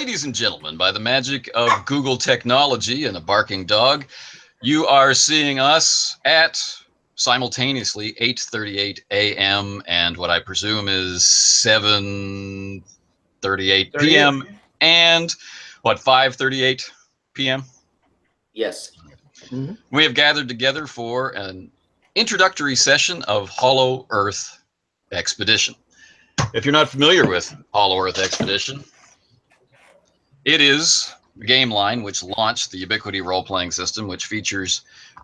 Ladies and gentlemen, by the magic of Google technology and a barking dog, you are seeing us at simultaneously 8:38 a.m. and what I presume is 7:38 p.m. and what, 5:38 p.m.? Yes. Mm-hmm. We have gathered together for an introductory session of Hollow Earth Expedition. If you're not familiar with Hollow Earth Expedition, it is a game line which launched the Ubiquity Roleplaying System, which features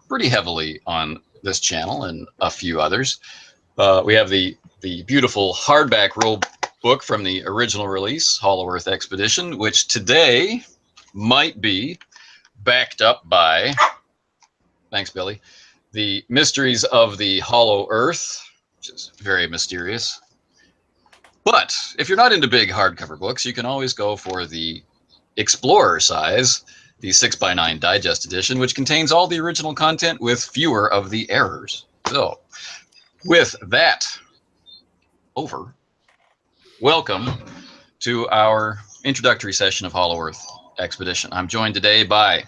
pretty heavily on this channel and a few others. We have the beautiful hardback rule book from the original release, Hollow Earth Expedition, which today might be backed up by, thanks Billy, the Mysteries of the Hollow Earth, which is very mysterious. But if you're not into big hardcover books, you can always go for the Explorer size, the 6x9 Digest Edition, which contains all the original content with fewer of the errors. So, with that over, welcome to our introductory session of Hollow Earth Expedition. I'm joined today by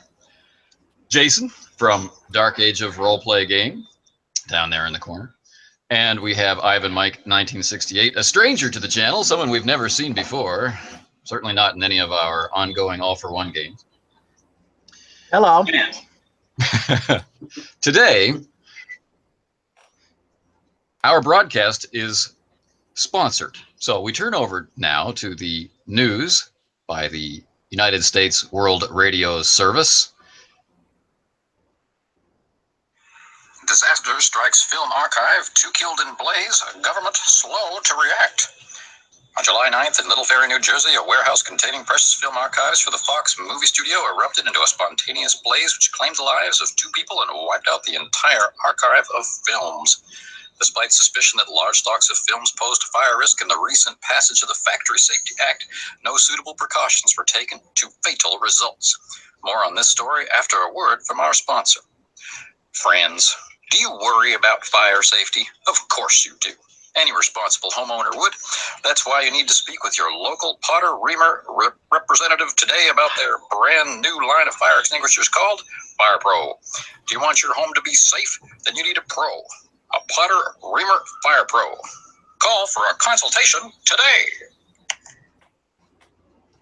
Jason from DarkAgeof RollPlayGame, down there in the corner. And we have Ivan Mike 1968, a stranger to the channel, someone we've never seen before. Certainly not in any of our ongoing all-for-one games. Hello. Today, our broadcast is sponsored. So we turn over now to the news by the United States World Radio Service. Disaster strikes film archive, 2 killed in blaze, government slow to react. On July 9th in Little Ferry, New Jersey, a warehouse containing precious film archives for the Fox movie studio erupted into a spontaneous blaze which claimed the lives of 2 people and wiped out the entire archive of films. Despite suspicion that large stocks of films posed a fire risk in the recent passage of the Factory Safety Act, no suitable precautions were taken to fatal results. More on this story after a word from our sponsor. Friends, do you worry about fire safety? Of course you do. Any responsible homeowner would. That's why you need to speak with your local Potter Reamer representative today about their brand new line of fire extinguishers called Fire Pro. Do you want your home to be safe? Then you need a pro. A Potter Reamer Fire Pro. Call for a consultation today.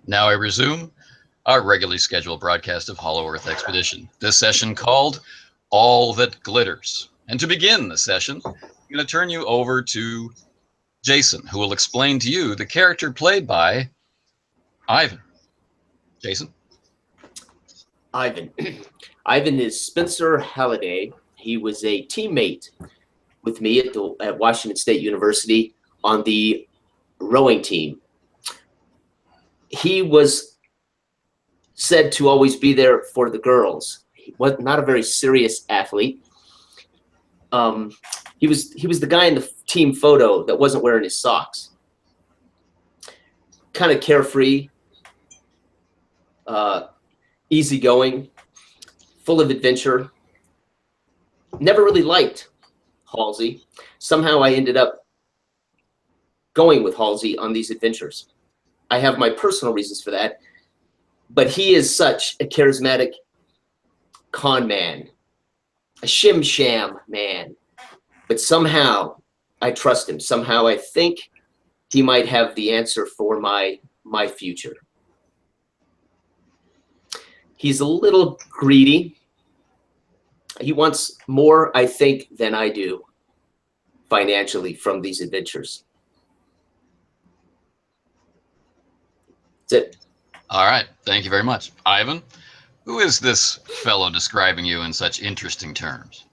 Now I resume our regularly scheduled broadcast of Hollow Earth Expedition. This session called All That Glitters. And to begin the session, I'm going to turn you over to Jason, who will explain to you the character played by Ivan. Jason? Ivan. Ivan is Spencer Halliday. He was a teammate with me at Washington State University on the rowing team. He was said to always be there for the girls. He was not a very serious athlete. He was the guy in the team photo that wasn't wearing his socks. Kind of carefree, easygoing, full of adventure. Never really liked Hallsie. Somehow I ended up going with Hallsie on these adventures. I have my personal reasons for that, but he is such a charismatic con man, a shim-sham man. But somehow I trust him. Somehow I think he might have the answer for my future. He's a little greedy. He wants more, I think, than I do financially from these adventures. That's it. All right. Thank you very much. Ivan, who is this fellow describing you in such interesting terms?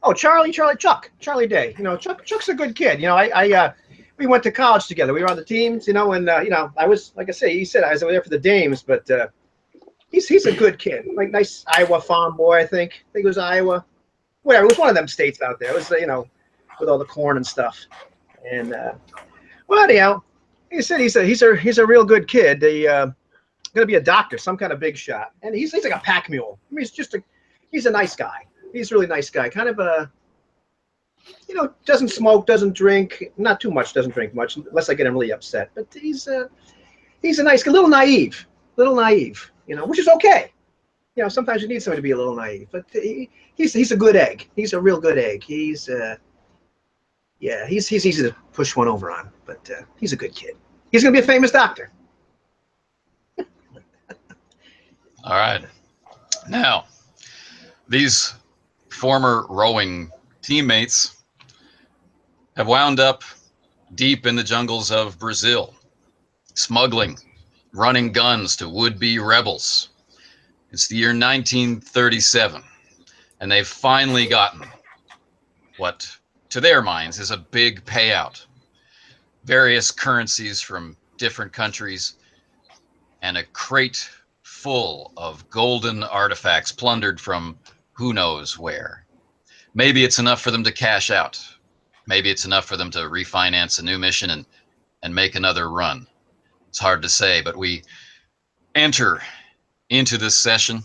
Oh, Charlie Day. You know, Chuck's a good kid. You know, we went to college together. We were on the teams, you know, and you know, I was, like I say, he said I was over there for the dames, but he's a good kid. Like, nice Iowa farm boy, I think it was Iowa. Whatever, it was one of them states out there. It was, you know, with all the corn and stuff. And well, anyhow, he said he's a real good kid. He gonna be a doctor, some kind of big shot. And he's like a pack mule. I mean, he's a nice guy. He's a really nice guy. Kind of a, you know, doesn't smoke, doesn't drink, not too much, doesn't drink much, unless I get him really upset. But he's he's a nice, a little naive, you know, which is okay. You know, sometimes you need somebody to be a little naive, but he's a good egg. He's a real good egg. He's easy to push one over on, but he's a good kid. He's gonna be a famous doctor. All right. Now, these former rowing teammates have wound up deep in the jungles of Brazil, smuggling, running guns to would-be rebels. It's the year 1937, and they've finally gotten what, to their minds, is a big payout. Various currencies from different countries, and a crate full of golden artifacts plundered from who knows where. Maybe it's enough for them to cash out. Maybe it's enough for them to refinance a new mission and make another run. It's hard to say, but we enter into this session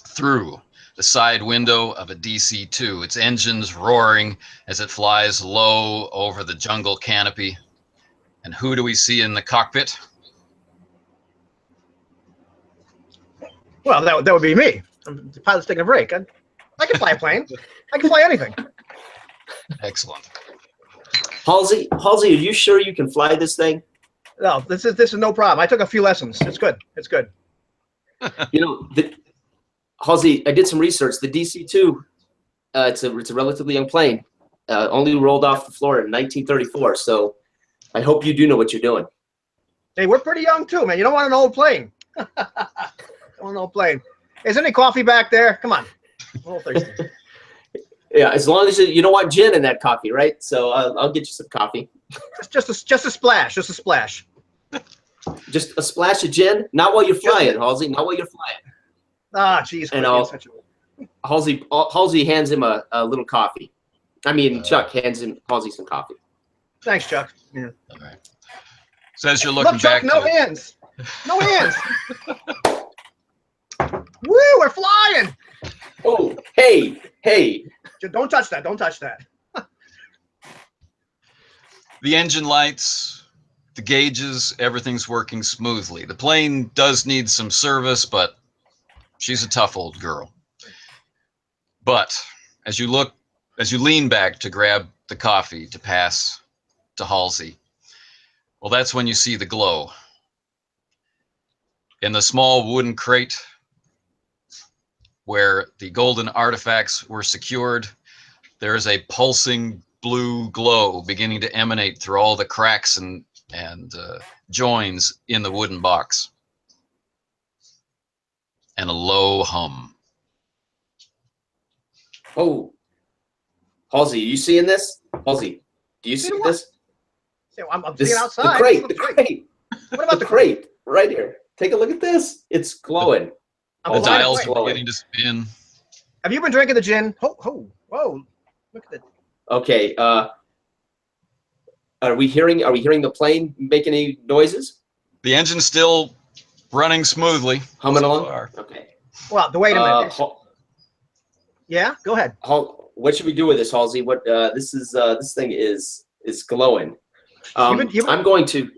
through the side window of a DC-2, its engines roaring as it flies low over the jungle canopy. And who do we see in the cockpit? Well, that would be me. The pilot's taking a break. I can fly a plane. I can fly anything. Excellent. Hallsie, are you sure you can fly this thing? No, this is no problem. I took a few lessons. It's good. It's good. You know, Hallsie, I did some research. The DC-2, it's a relatively young plane. Only rolled off the floor in 1934. So I hope you do know what you're doing. Hey, we're pretty young too, man. You don't want an old plane. Don't want an old plane. Is there any coffee back there? Come on. I'm a little thirsty. Yeah, as long as you don't want gin in that coffee, right? So I'll get you some coffee. Just a splash. Just a splash. Just a splash of gin? Not while you're flying, Hallsie. Not while you're flying. Ah, jeez. And Hallsie hands him a little coffee. I mean, Chuck hands him Hallsie some coffee. Thanks, Chuck. Yeah. All right. So as you're looking Look, Chuck, back, no hands. No hands. Woo! We're flying. Oh, hey. Don't touch that. Don't touch that. the engine lights, the gauges, everything's working smoothly. The plane does need some service, but she's a tough old girl. But as you lean back to grab the coffee to pass to Hallsie, well, that's when you see the glow. In the small wooden crate where the golden artifacts were secured, there is a pulsing blue glow beginning to emanate through all the cracks and joins in the wooden box. And a low hum. Oh, Hallsie, are you seeing this? Hallsie, do you see this? I'm seeing outside. The crate. What about the crate? Right here. Take a look at this. It's glowing. The dial's beginning to spin. Have you been drinking the gin? Whoa. Look at that. Okay. Are we hearing the plane make any noises? The engine's still running smoothly. Humming so along? far. Okay. Well, wait a minute. Yeah, go ahead. What should we do with this, Hallsie? What this thing is glowing. I'm going to.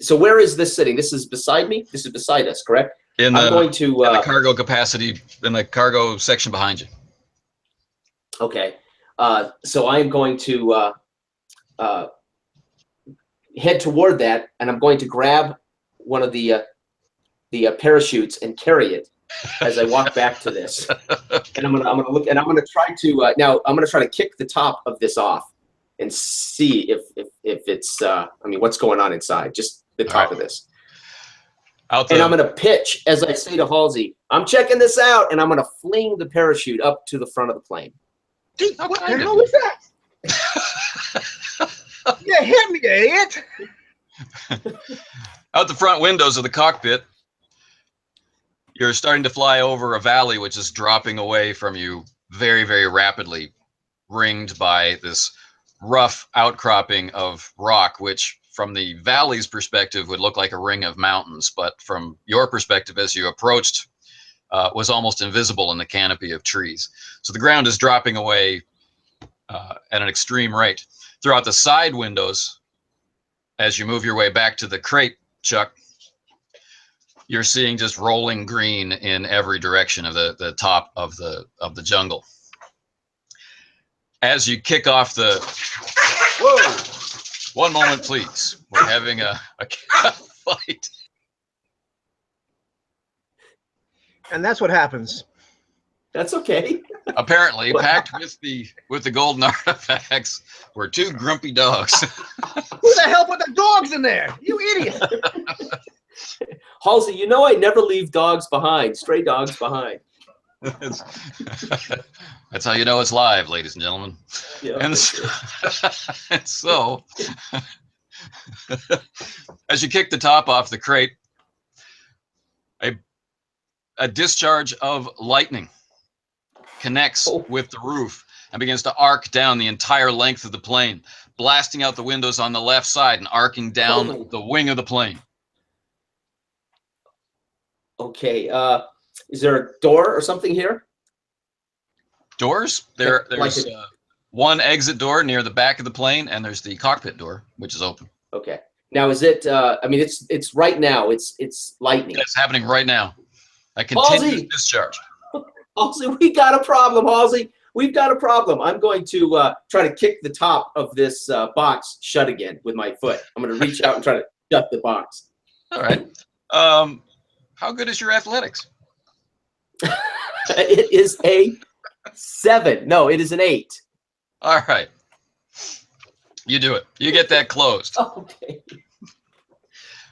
So where is this sitting? This is beside me. This is beside us, correct? I'm going to in the cargo capacity, in the cargo section behind you. Okay. So I am going to head toward that, and I'm going to grab one of the parachutes and carry it as I walk back to this. And I'm gonna look, and I'm gonna try to now I'm gonna try to kick the top of this off and see if it's I mean, what's going on inside, just the top of this. And I'm gonna pitch as I say to Hallsie, I'm checking this out, and I'm gonna fling the parachute up to the front of the plane. What the hell was that? You hit me, you idiot! Out the front windows of the cockpit, you're starting to fly over a valley which is dropping away from you very, very rapidly, ringed by this rough outcropping of rock, which from the valley's perspective would look like a ring of mountains, but from your perspective as you approached, was almost invisible in the canopy of trees. So the ground is dropping away at an extreme rate. Throughout the side windows, as you move your way back to the crate, Chuck, you're seeing just rolling green in every direction of the top of the jungle. As you kick off the, whoa, one moment please. We're having a fight. And that's what happens. That's okay. Apparently, packed with the golden artifacts were two grumpy dogs. Who the hell put the dogs in there? You idiot! Hallsie, you know I never leave dogs behind, stray dogs behind. That's how you know it's live, ladies and gentlemen. Yeah, and so as you kick the top off the crate, a discharge of lightning connects with the roof and begins to arc down the entire length of the plane, blasting out the windows on the left side and arcing down the wing of the plane. Okay, is there a door or something here? Doors? There's one exit door near the back of the plane, and there's the cockpit door, which is open. Okay. Now, is it? I mean, it's right now. It's lightning. It's happening right now. A continuous Hallsie! discharge. Hallsie, we got a problem, Hallsie. We've got a problem. I'm going to try to kick the top of this box shut again with my foot. I'm going to reach out and try to shut the box. All right. How good is your athletics? It is a 7. No, it is an 8. All right. You do it. You get that closed. Okay.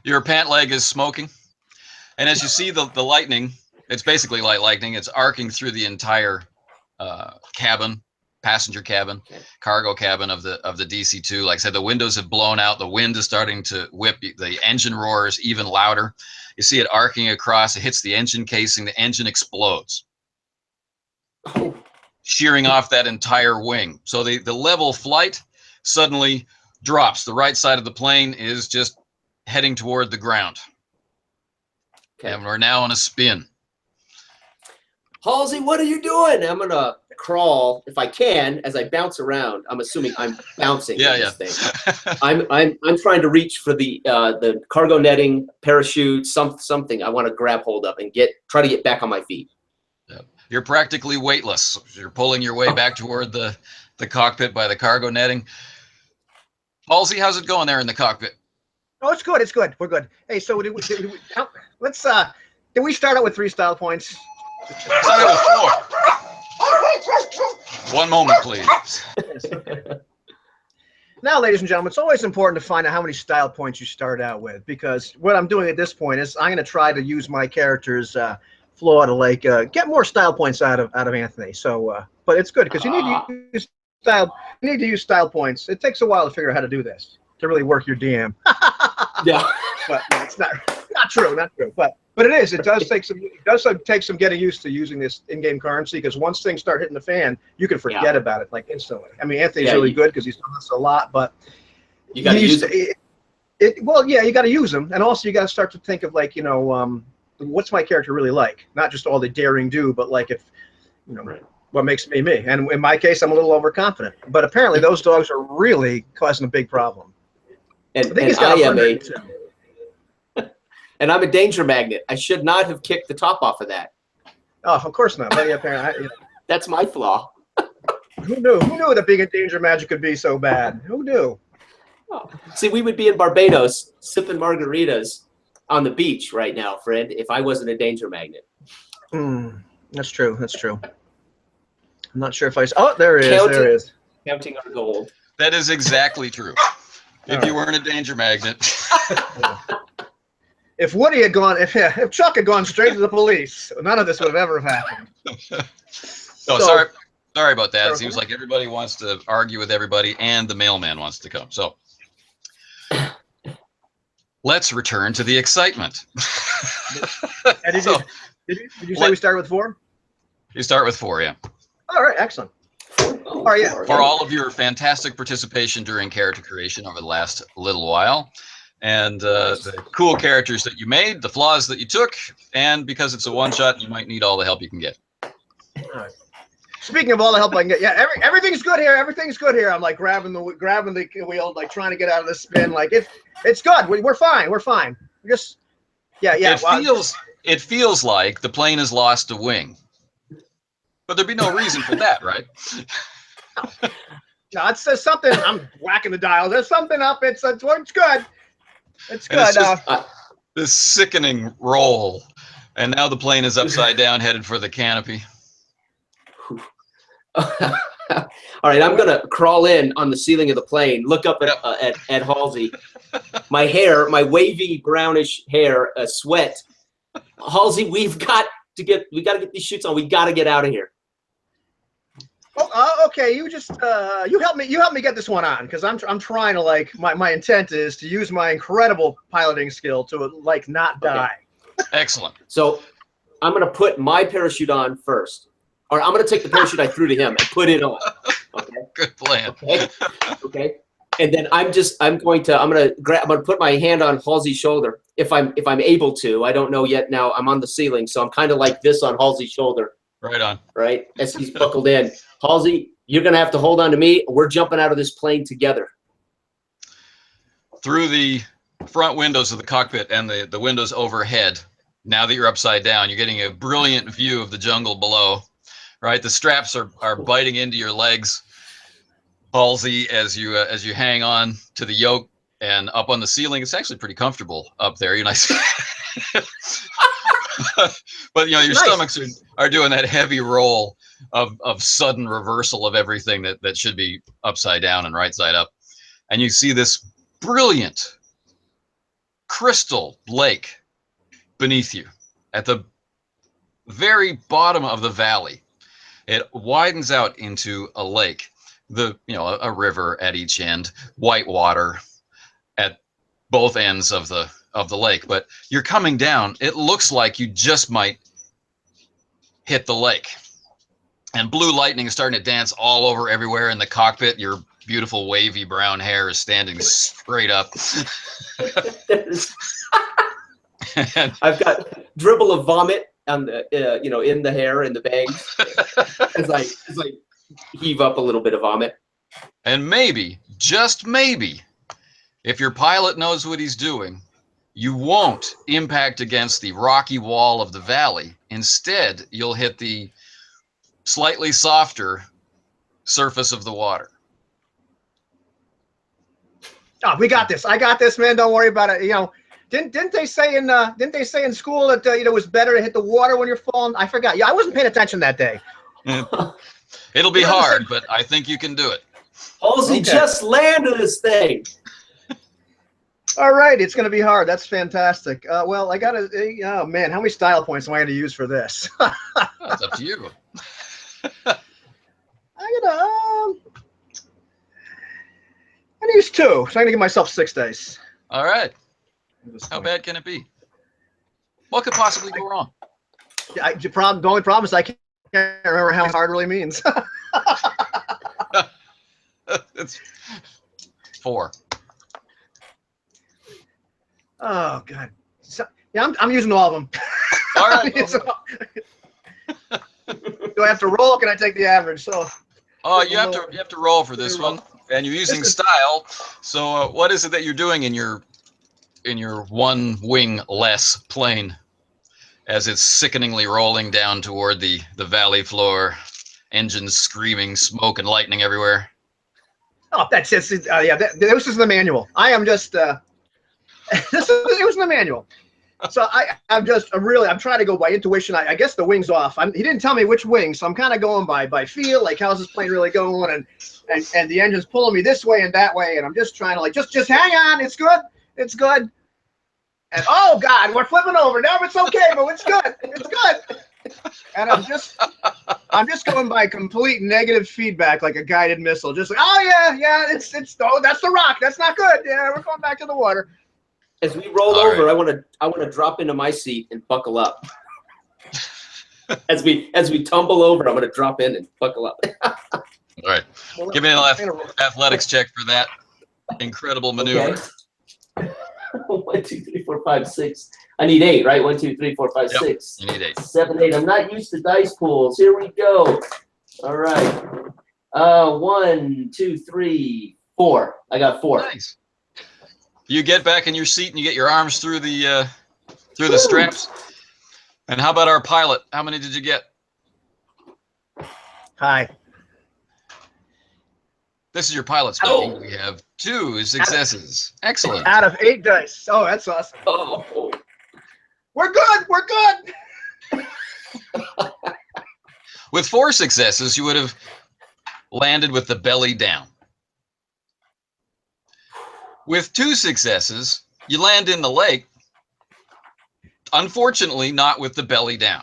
Your pant leg is smoking. And as you see the lightning, it's basically like lightning. It's arcing through the entire cabin, passenger cabin, cargo cabin of the DC-2. Like I said, the windows have blown out. The wind is starting to whip. The engine roars even louder. You see it arcing across. It hits the engine casing. The engine explodes, shearing off that entire wing. So the level flight suddenly drops. The right side of the plane is just heading toward the ground. Okay. And we're now on a spin. Hallsie, what are you doing? I'm going to crawl, if I can, as I bounce around. I'm assuming I'm bouncing in this thing. I'm trying to reach for the cargo netting, parachute, something I want to grab hold of and try to get back on my feet. Yep. You're practically weightless. You're pulling your way back toward the cockpit by the cargo netting. Hallsie, how's it going there in the cockpit? Oh, it's good. It's good. We're good. Hey, so did we start out with 3 style points? Start out with 4. One moment, please. Now, ladies and gentlemen, it's always important to find out how many style points you start out with, because what I'm doing at this point is I'm going to try to use my character's flaw to get more style points out of Anthony. So, but it's good because you need to use style. You need to use style points. It takes a while to figure out how to do this, to really work your DM. Yeah, but no, it's not true. But it is. It does take some getting used to using this in-game currency, because once things start hitting the fan, you can forget about it like instantly. I mean, Anthony's really good because he's done this a lot, but you got to use it. Well, yeah, you got to use them, and also you got to start to think of what's my character really like? Not just all the daring do, but if what makes me me. And in my case, I'm a little overconfident. But apparently, those dogs are really causing a big problem. And I think and I'm a danger magnet. I should not have kicked the top off of that. Oh, of course not. But apparently, that's my flaw. Who knew? Who knew that being a danger magic could be so bad? Who knew? Oh. See, we would be in Barbados sipping margaritas on the beach right now, friend, if I wasn't a danger magnet. That's true. That's true. I'm not sure if Oh, there it is. There it is. Counting our gold. That is exactly true. If you weren't a danger magnet. If Woody had gone, if Chuck had gone straight to the police, none of this would have ever happened. Sorry about that. It seems like everybody wants to argue with everybody, and the mailman wants to come. So let's return to the excitement. Did you say we started with 4? You start with 4, yeah. All right, excellent. All right, yeah. For all of your fantastic participation during character creation over the last little while, and the cool characters that you made, the flaws that you took, and because it's a one-shot, you might need all the help you can get. All right. Speaking of all the help I can get, yeah, everything's good here. Everything's good here. I'm grabbing the wheel, trying to get out of the spin. It's good. We're fine. We're fine. Yeah, yeah. It feels like the plane has lost a wing, but there'd be no reason for that, right? No, it says something. I'm whacking the dial. There's something up. It's good. It's good. And it's just this sickening roll, and now the plane is upside down, headed for the canopy. All right, I'm gonna crawl in on the ceiling of the plane, look up at Hallsie. My hair, my wavy brownish hair, sweat. Hallsie, we gotta get these shoots on. We gotta get out of here. Oh, okay. You just you help me get this one on, because I'm trying to, like, my intent is to use my incredible piloting skill to, like, not die. Excellent. So I'm gonna put my parachute on first, or I'm gonna take the parachute I threw to him and put it on. Okay. Good plan. Okay. Okay. And then I'm gonna put my hand on Halsey's shoulder if I'm able to. I don't know yet. Now I'm on the ceiling, so I'm kind of like this on Halsey's shoulder. Right on. Right as he's buckled in. Hallsie, you're gonna have to hold on to me. We're jumping out of this plane together. Through the front windows of the cockpit and the windows overhead, now that you're upside down, you're getting a brilliant view of the jungle below. Right, the straps are biting into your legs, Halsey, as you hang on to the yoke, and up on the ceiling. It's actually pretty comfortable up there. You're nice. But your stomachs are doing that heavy roll of sudden reversal of everything that should be upside down and right side up. And you see this brilliant crystal lake beneath you at the very bottom of the valley. It widens out into a lake, a river at each end, white water at both ends of the lake. But you're coming down, it looks like you just might hit the lake. And blue lightning is starting to dance all over everywhere in the cockpit. Your beautiful wavy brown hair is standing straight up. I've got dribble of vomit on the in the hair and the bangs as I heave up a little bit of vomit. And maybe, just maybe, if your pilot knows what he's doing, you won't impact against the rocky wall of the valley. Instead, you'll hit the slightly softer surface of the water. Oh, we got this. I got this, man. Don't worry about it. Didn't they say in school that it was better to hit the water when you're falling? I forgot. Yeah, I wasn't paying attention that day. It'll be hard, but I think you can do it. Halsey, just landed this thing. All right, it's going to be hard. That's fantastic. Well, I got to. Oh man, how many style points am I going to use for this? That's up to you. I'm gonna use 2, so I'm gonna give myself 6 dice. All right. How bad can it be? What could possibly go wrong? The only problem is I can't remember how hard really means. It's 4. Oh God. So, yeah, I'm using all of them. All right. Do I have to roll? Or can I take the average? So. Oh, you have to roll for this one, and you're using style. So, what is it that you're doing in your one wing less plane as it's sickeningly rolling down toward the valley floor, engines screaming, smoke and lightning everywhere? Oh, that's it. Yeah, this is the manual. I am just. It was in the manual. So I'm trying to go by intuition. I guess the wing's off. He didn't tell me which wing, so I'm kind of going by feel. Like, how's this plane really going? And the engine's pulling me this way and that way, and I'm just trying to just hang on. It's good. It's good. And oh God, we're flipping over. No, it's okay, but it's good. It's good. And I'm just going by complete negative feedback, like a guided missile. Just like, oh yeah, it's that's the rock. That's not good. Yeah, we're going back to the water. As we roll over, right. I want to drop into my seat and buckle up. As we tumble over, I'm going to drop in and buckle up. All right. Give me an athletics check for that incredible maneuver. Okay. 1, 2, 3, 4, 5, 6. I need 8, right? 1, 2, 3, 4, 5, 6. You need 8. 7, 8. I'm not used to dice pools. Here we go. All right. 1, 2, 3, 4. I got 4. Nice. You get back in your seat and you get your arms through the through the straps. And how about our pilot? How many did you get? Hi. This is your pilot speaking. We have 2 successes. Excellent. Out of 8 dice. Oh, that's awesome. Oh. We're good. We're good. With 4 successes, you would have landed with the belly down. With 2 successes, you land in the lake. Unfortunately, not with the belly down.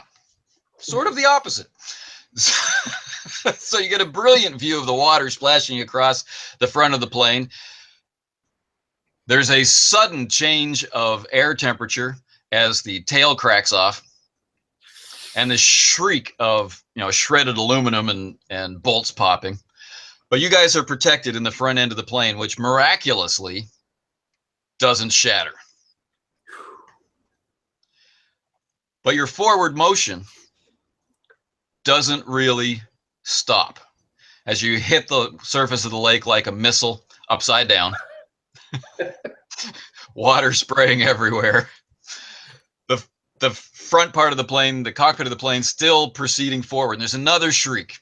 Sort of the opposite. So you get a brilliant view of the water splashing across the front of the plane. There's a sudden change of air temperature as the tail cracks off, and the shriek of shredded aluminum and bolts popping. But you guys are protected in the front end of the plane, which miraculously doesn't shatter. But your forward motion doesn't really stop as you hit the surface of the lake like a missile upside down. Water spraying everywhere. The front part of the plane, the cockpit of the plane, still proceeding forward. And there's another shriek,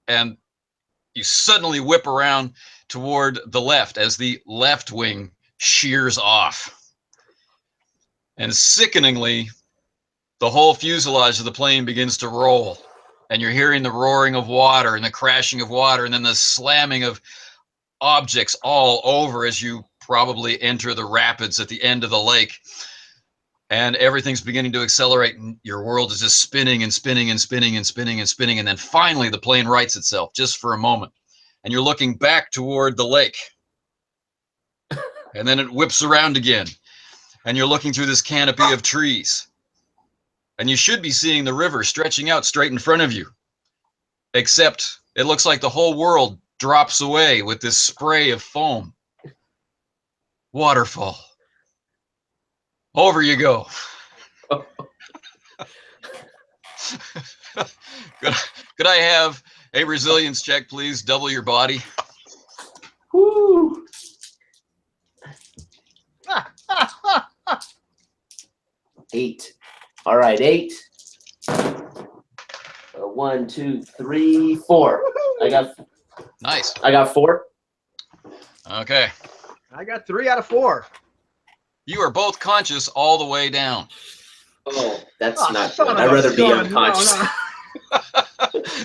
and you suddenly whip around toward the left as the left wing shears off. And sickeningly, the whole fuselage of the plane begins to roll, and you're hearing the roaring of water and the crashing of water and then the slamming of objects all over as you probably enter the rapids at the end of the lake. And everything's beginning to accelerate, and your world is just spinning and spinning and spinning and spinning and spinning. And then finally the plane rights itself just for a moment, and you're looking back toward the lake. And then it whips around again, and you're looking through this canopy of trees. And you should be seeing the river stretching out straight in front of you. Except it looks like the whole world drops away with this spray of foam. Waterfall. Over you go. Could I have a resilience check, please? Double your body. Woo. 8. All right, 8. 1, 2, 3, 4. Nice. I got 4. Okay. I got 3 out of 4. You are both conscious all the way down. Oh, that's not son good. of I'd a rather be gun. unconscious. No.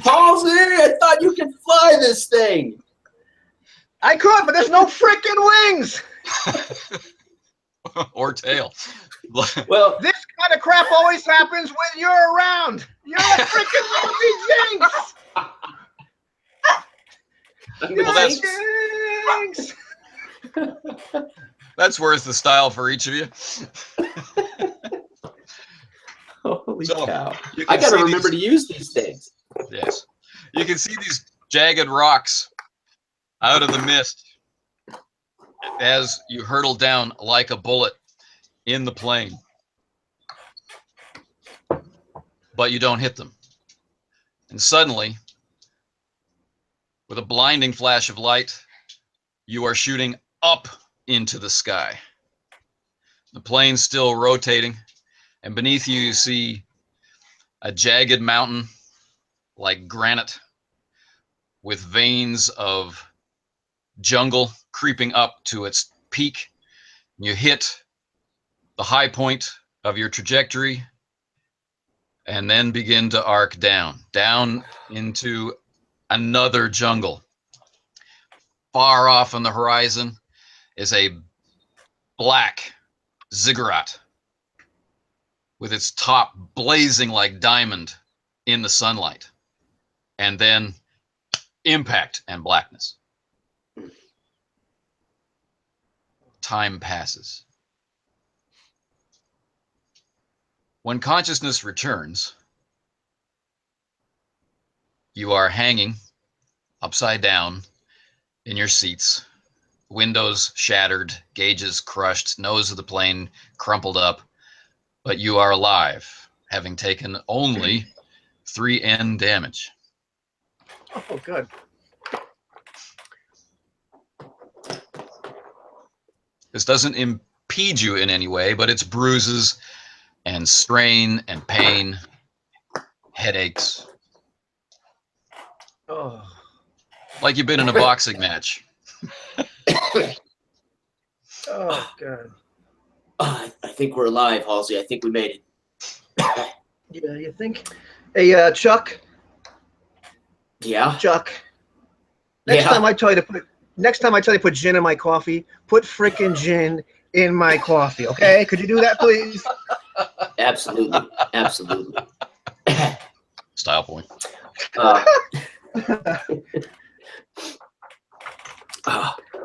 Hallsie, I thought you could fly this thing. I could, but there's no freaking wings. Or tail. Well, This kind of crap always happens when you're around. You're a freaking lousy jinx. Well, Jinx. that's worth the style for each of you. holy So, cow. you can I got to see remember these- to use these things. Yes. You can see these jagged rocks out of the mist as you hurtle down like a bullet in the plane. But you don't hit them. And suddenly, with a blinding flash of light, you are shooting up into the sky. The plane's still rotating, and beneath you, you see a jagged mountain like granite with veins of jungle creeping up to its peak. You hit the high point of your trajectory and then begin to arc down into another jungle. Far off on the horizon is a black ziggurat with its top blazing like diamond in the sunlight. And then impact and blackness. Time passes. When consciousness returns, you are hanging upside down in your seats, windows shattered, gauges crushed, nose of the plane crumpled up, but you are alive, having taken only 3N damage. Oh, good. This doesn't impede you in any way, but its bruises and strain and pain, headaches, Oh. like you've been in a boxing match. Oh God. I think we're alive, Hallsie. I think we made it. Yeah, you think? Hey, Chuck. Yeah. Chuck. Next time I tell you to put gin in my coffee, put frickin' gin in my coffee. Okay? Could you do that, please? Absolutely. Absolutely. Style point.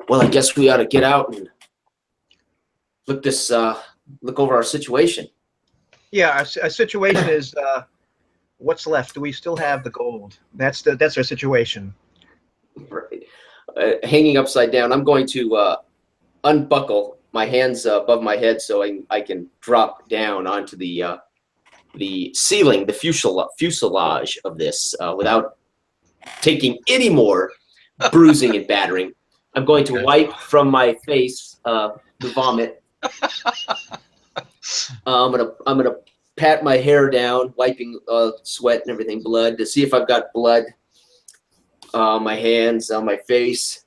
Well, I guess we ought to get out and look over our situation. Yeah, our situation is what's left. Do we still have the gold? That's our situation. Right. Hanging upside down, I'm going to unbuckle my hands above my head so I can drop down onto the ceiling, the fuselage of this without taking any more bruising and battering. I'm going to wipe from my face the vomit. I'm gonna pat my hair down, wiping sweat and everything, blood, to see if I've got blood on my hands, on my face.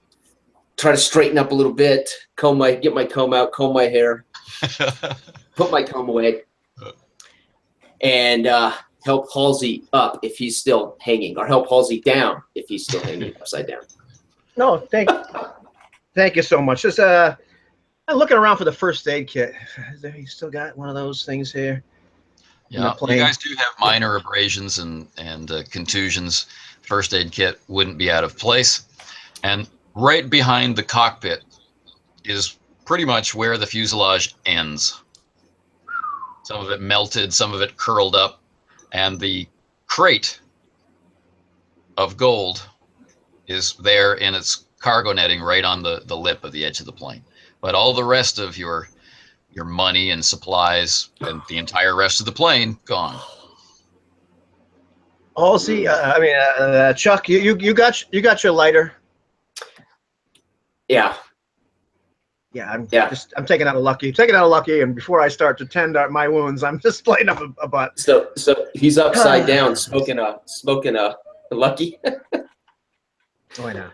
Try to straighten up a little bit, get my comb out, comb my hair, put my comb away, and help Hallsie up if he's still hanging, or help Hallsie down if he's still hanging upside down. No, thank you so much. Just I'm looking around for the first aid kit. You still got one of those things here? Yeah, you guys do have minor abrasions and contusions. First aid kit wouldn't be out of place. And right behind the cockpit is pretty much where the fuselage ends. Some of it melted, some of it curled up, and the crate of gold is there in its cargo netting right on the lip of the edge of the plane. But all the rest of your money and supplies and the entire rest of the plane gone. Hallsie, Chuck, you got your lighter. Yeah. Yeah, I'm taking out a lucky, and before I start to tend my wounds, I'm just playing up a butt. So he's upside down, smoking a lucky. Why not?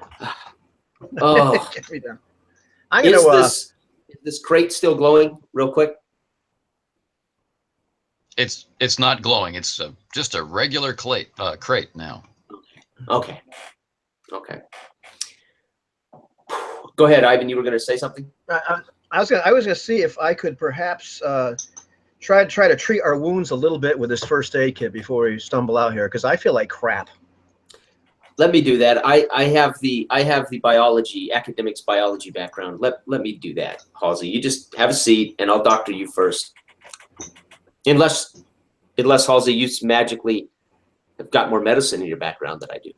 Oh, Get me down. I'm gonna. Is this crate still glowing? Real quick. It's not glowing. It's just a regular crate now. Okay. Go ahead, Ivan. You were going to say something. I was gonna see if I could perhaps try to treat our wounds a little bit with this first aid kit before we stumble out here, because I feel like crap. Let me do that. I have the academics biology background. Let me do that, Hallsie. You just have a seat, and I'll doctor you first. Unless Hallsie, you magically have got more medicine in your background than I do.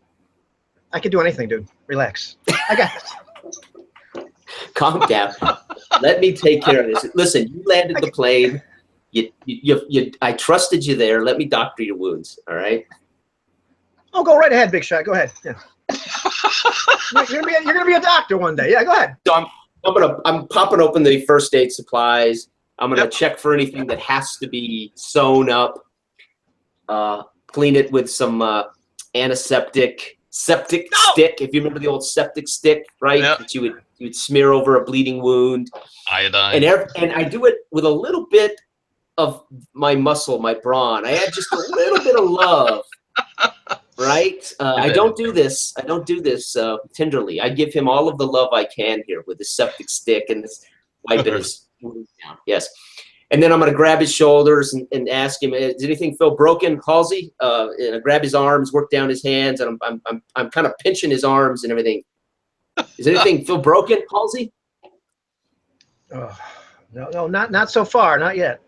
I can do anything, dude. Relax. I got this. Calm down. Let me take care of this. Listen, you landed the plane. I trusted you there. Let me doctor your wounds. All right. Oh, go right ahead, big shot. Go ahead. Yeah. you're gonna be a doctor one day. Yeah, go ahead. So I'm popping open the first aid supplies. I'm gonna check for anything that has to be sewn up. Clean it with some antiseptic stick. If you remember the old septic stick, right? Yep. That you would smear over a bleeding wound. Iodine. And I do it with a little bit of my muscle, my brawn. I add just a little bit of love. Right? I don't do this tenderly. I give him all of the love I can here with the septic stick and this wiping his wound down. Yes. And then I'm going to grab his shoulders and ask him, does anything feel broken, Hallsie? And I grab his arms, work down his hands, and I'm kind of pinching his arms and everything. Does anything feel broken, Hallsie? Oh, no, not so far, not yet.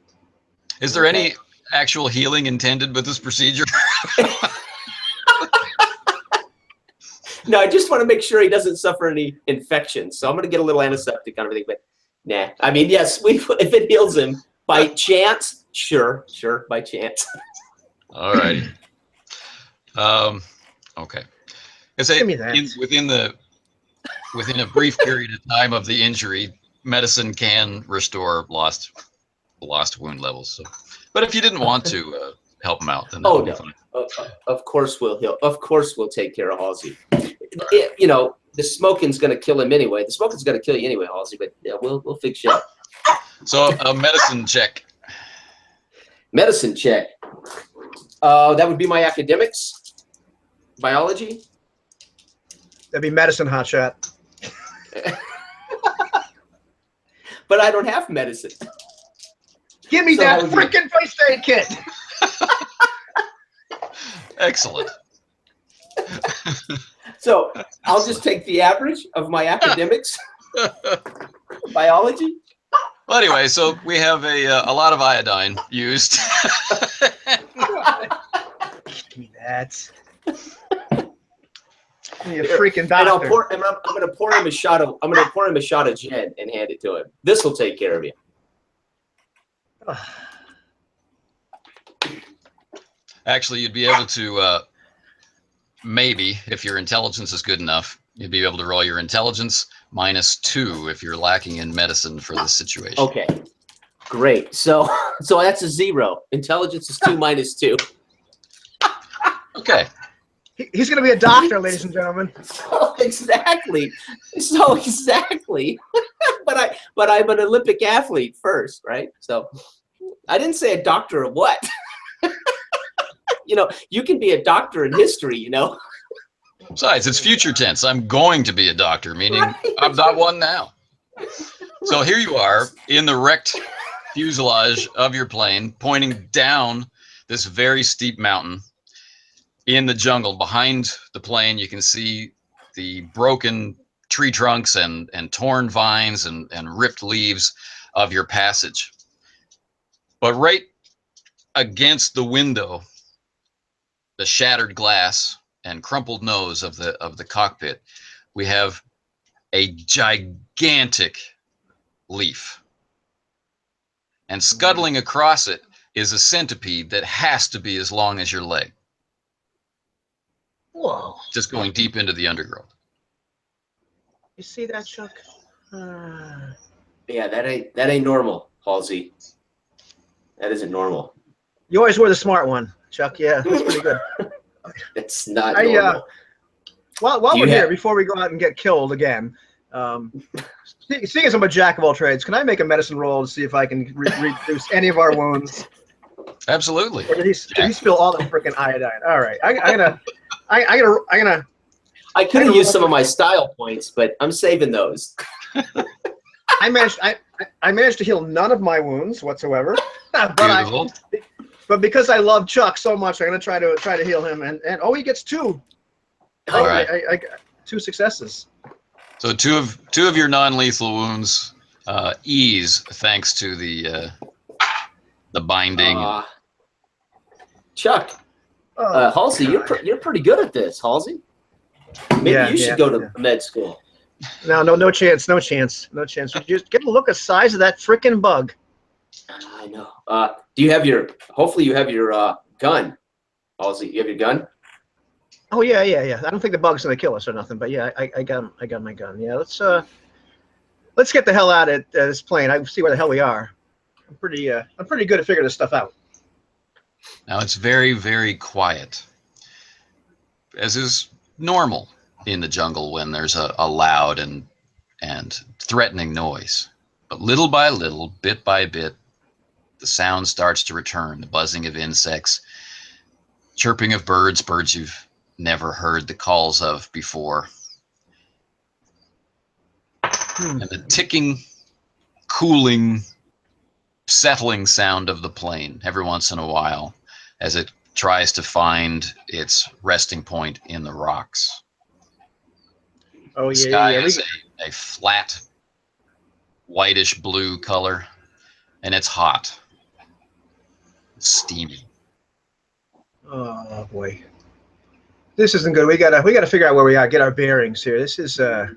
Is there any actual healing intended with this procedure? No, I just want to make sure he doesn't suffer any infections. So I'm going to get a little antiseptic on everything, but nah. I mean, yes, if it heals him by chance, sure, by chance. All right. Okay. Give me that. Within a brief period of time of the injury, medicine can restore lost wound levels. So But if you didn't want to help him out, then Oh, that'll no. be fine. Of course we'll heal. Of course we'll take care of Hallsie. You know, the smoking's going to kill him anyway. The smoking's going to kill you anyway, Hallsie. But yeah, we'll fix you up. So a medicine check. Medicine check. That would be my academics. Biology. That'd be medicine, hotshot. But I don't have medicine. Give me So that that would be- freaking first aid kit. Excellent. So I'll just take the average of my academics. Biology. Oh, Oh, Well, anyway, so we have a lot of iodine used. Give me that. You freaking And I'll doctor. pour. I'm gonna pour him a shot of. I'm gonna pour him a shot of gin and hand it to him. This will take care of you. Actually, you'd be able to, maybe, if your intelligence is good enough, you'd be able to roll your intelligence -2 if you're lacking in medicine for this situation. Okay. Great. So that's a 0. Intelligence is 2 minus 2. Okay. He's going to be a doctor, ladies and gentlemen. So exactly. but I'm an Olympic athlete first, right? So I didn't say a doctor of what. You know, you can be a doctor in history, you know. Besides, it's future tense. I'm going to be a doctor, meaning I'm not one now. So here you are in the wrecked fuselage of your plane, pointing down this very steep mountain in the jungle. Behind the plane, you can see the broken tree trunks and torn vines and ripped leaves of your passage. But right against the window, the shattered glass and crumpled nose of the cockpit, we have a gigantic leaf. And scuttling across it is a centipede that has to be as long as your leg. Whoa. Just going deep into the undergrowth. You see that, Chuck? Yeah, that ain't normal, Hallsie. That isn't normal. You always were the smart one, Chuck. Yeah, that's pretty good. It's not normal. While we're here, before we go out and get killed again, seeing as I'm a jack of all trades, can I make a medicine roll to see if I can reduce any of our wounds? Absolutely. Or did he spill all the freaking iodine? All right, I'm gonna. I could have used some of my style points, but I'm saving those. I managed to heal none of my wounds whatsoever. Beautiful. But because I love Chuck so much, I'm gonna try to heal him, and oh, he gets 2. All right. I got 2 successes. So two of your non-lethal wounds ease thanks to the binding. Chuck, Hallsie, you're pretty good at this, Hallsie. Maybe you should go to med school. No chance. You just get a look at the size of that freaking bug. I know. Do you have your? Hopefully, you have your gun, Hallsie. You have your gun. Oh yeah. I don't think the bug's gonna kill us or nothing, but yeah, I got my gun. Yeah, let's get the hell out of this plane. I see where the hell we are. I'm pretty good at figuring this stuff out. Now it's very, very quiet, as is normal in the jungle when there's a loud and threatening noise. But little by little, bit by bit, the sound starts to return. The buzzing of insects, chirping of birds you've never heard the calls of before. And the ticking, cooling, settling sound of the plane every once in a while as it tries to find its resting point in the rocks. Oh The sky is a flat, whitish blue color, and it's hot. It's steamy. Oh boy, this isn't good. We gotta figure out where we are. Get our bearings here. This is I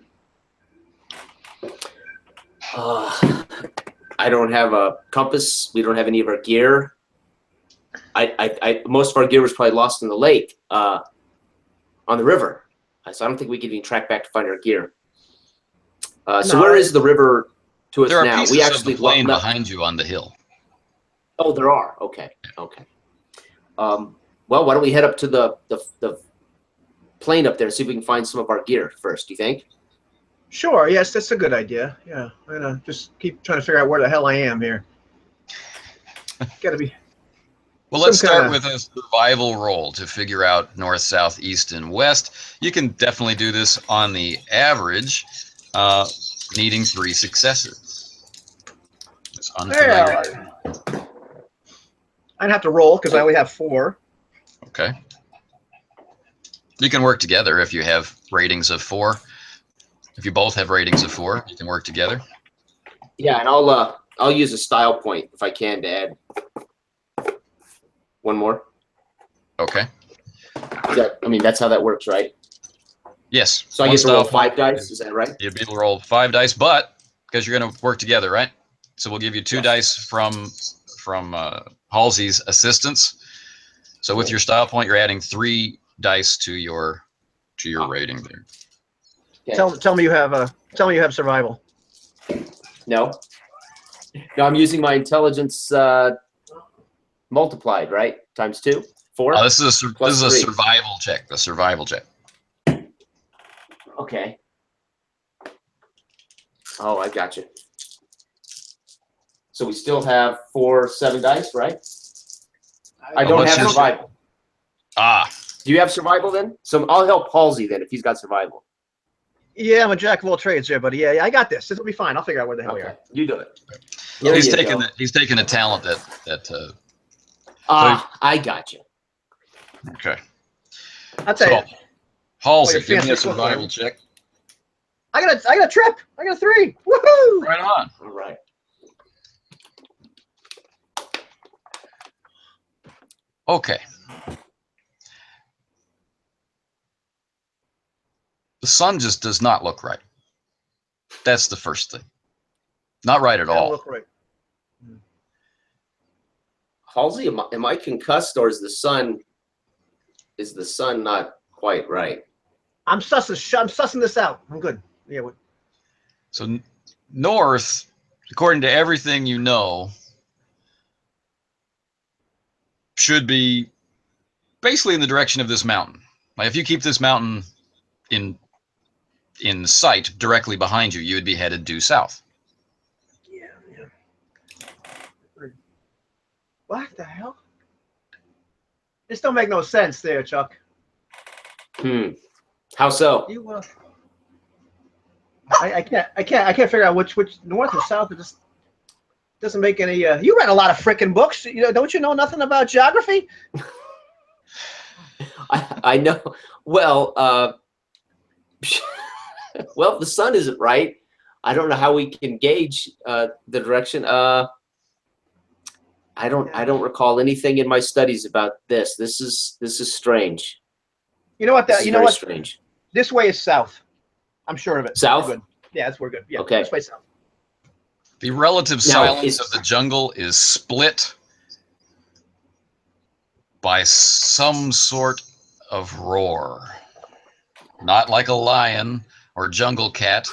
don't have a compass. We don't have any of our gear. Most of our gear was probably lost in the lake, on the river. So I don't think we can even track back to find our gear. So where is the river to us There are now? pieces We of actually the plane behind you on the hill. Oh, there are. Okay. Okay. Well, why don't we head up to the plane up there and see if we can find some of our gear first? Do you think? Sure. Yes, that's a good idea. Yeah. I'm gonna just keep trying to figure out where the hell I am here. Gotta be. Well, let's start with a survival roll to figure out north, south, east, and west. You can definitely do this on the average, needing 3 successes. It's unfamiliar. I'd have to roll because I only have 4. Okay. You can work together if you have ratings of 4. If you both have ratings of 4, you can work together. Yeah, and I'll use a style point if I can to add one more. Okay. I mean, that's how that works, right? Yes. So I get to roll 5 dice. Is that right? You'd be able to roll 5 dice, but because you're going to work together, right? So we'll give you 2 dice from Hallsie's assistance. So with your style point, you're adding 3 dice to your rating there. Okay. Tell me you have survival. No. No, I'm using my intelligence multiplied, right? Times 2, 4. This is a 3. survival check. A survival check. Okay. Oh, I got you. So we still have 4 7 dice, right? I don't have survival. Ah. Do you have survival then? So I'll help Halsey then if he's got survival. Yeah, I'm a jack of all trades here, buddy. Yeah, I got this. This will be fine. I'll figure out where the hell we are. You do it. He's taking a talent that. I got you. Okay. I'll tell you. Halsey, give me a survival check. I got a trip. I got a 3. Woohoo! Right on. All right. Okay. The sun just does not look right. That's the first thing. Not right at all. Look right. Halsey, am I concussed, or is the sun not quite right? I'm sussing this out. I'm good. Yeah. So north, according to everything you know, should be basically in the direction of this mountain. Like if you keep this mountain in sight directly behind you, you would be headed due south. Yeah. What the hell? This don't make no sense there, Chuck. How so? You I can't figure out which north or south. It just doesn't make any. You read a lot of frickin' books. Don't you know nothing about geography? I know. Well, well, the sun isn't right. I don't know how we can gauge the direction. I don't recall anything in my studies about this. This is strange. You know what? Strange. This way is south. I'm sure of it. South? We're good. Yeah, we're good. Yeah. Okay. This way south. The relative silence of the jungle is split by some sort of roar. Not like a lion or jungle cat,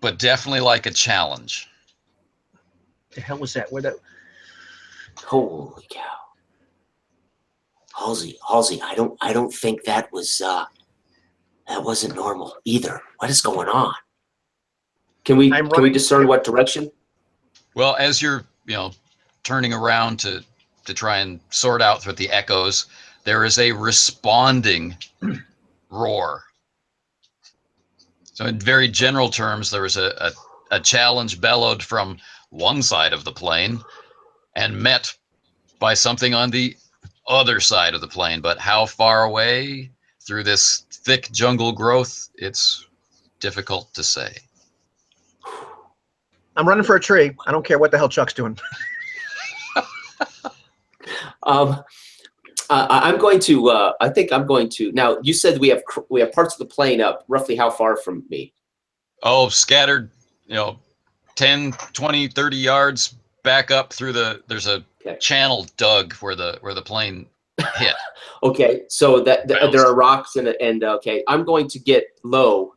but definitely like a challenge. The hell was that? Where that? Holy cow! Halsey, I don't think that wasn't normal either. What is going on? Can we discern what direction? Well, as you're turning around to try and sort out through the echoes, there is a responding roar. So in very general terms, there was a challenge bellowed from one side of the plane and met by something on the other side of the plane. But how far away through this thick jungle growth, it's difficult to say. I'm running for a tree. I don't care what the hell Chuck's doing. I'm going to. I think I'm going to. Now, you said we have parts of the plane up. Roughly how far from me? Oh, scattered, 10, 20, 30 yards back up through there's a channel dug where the plane hit. Okay, so there are rocks and okay, I'm going to get low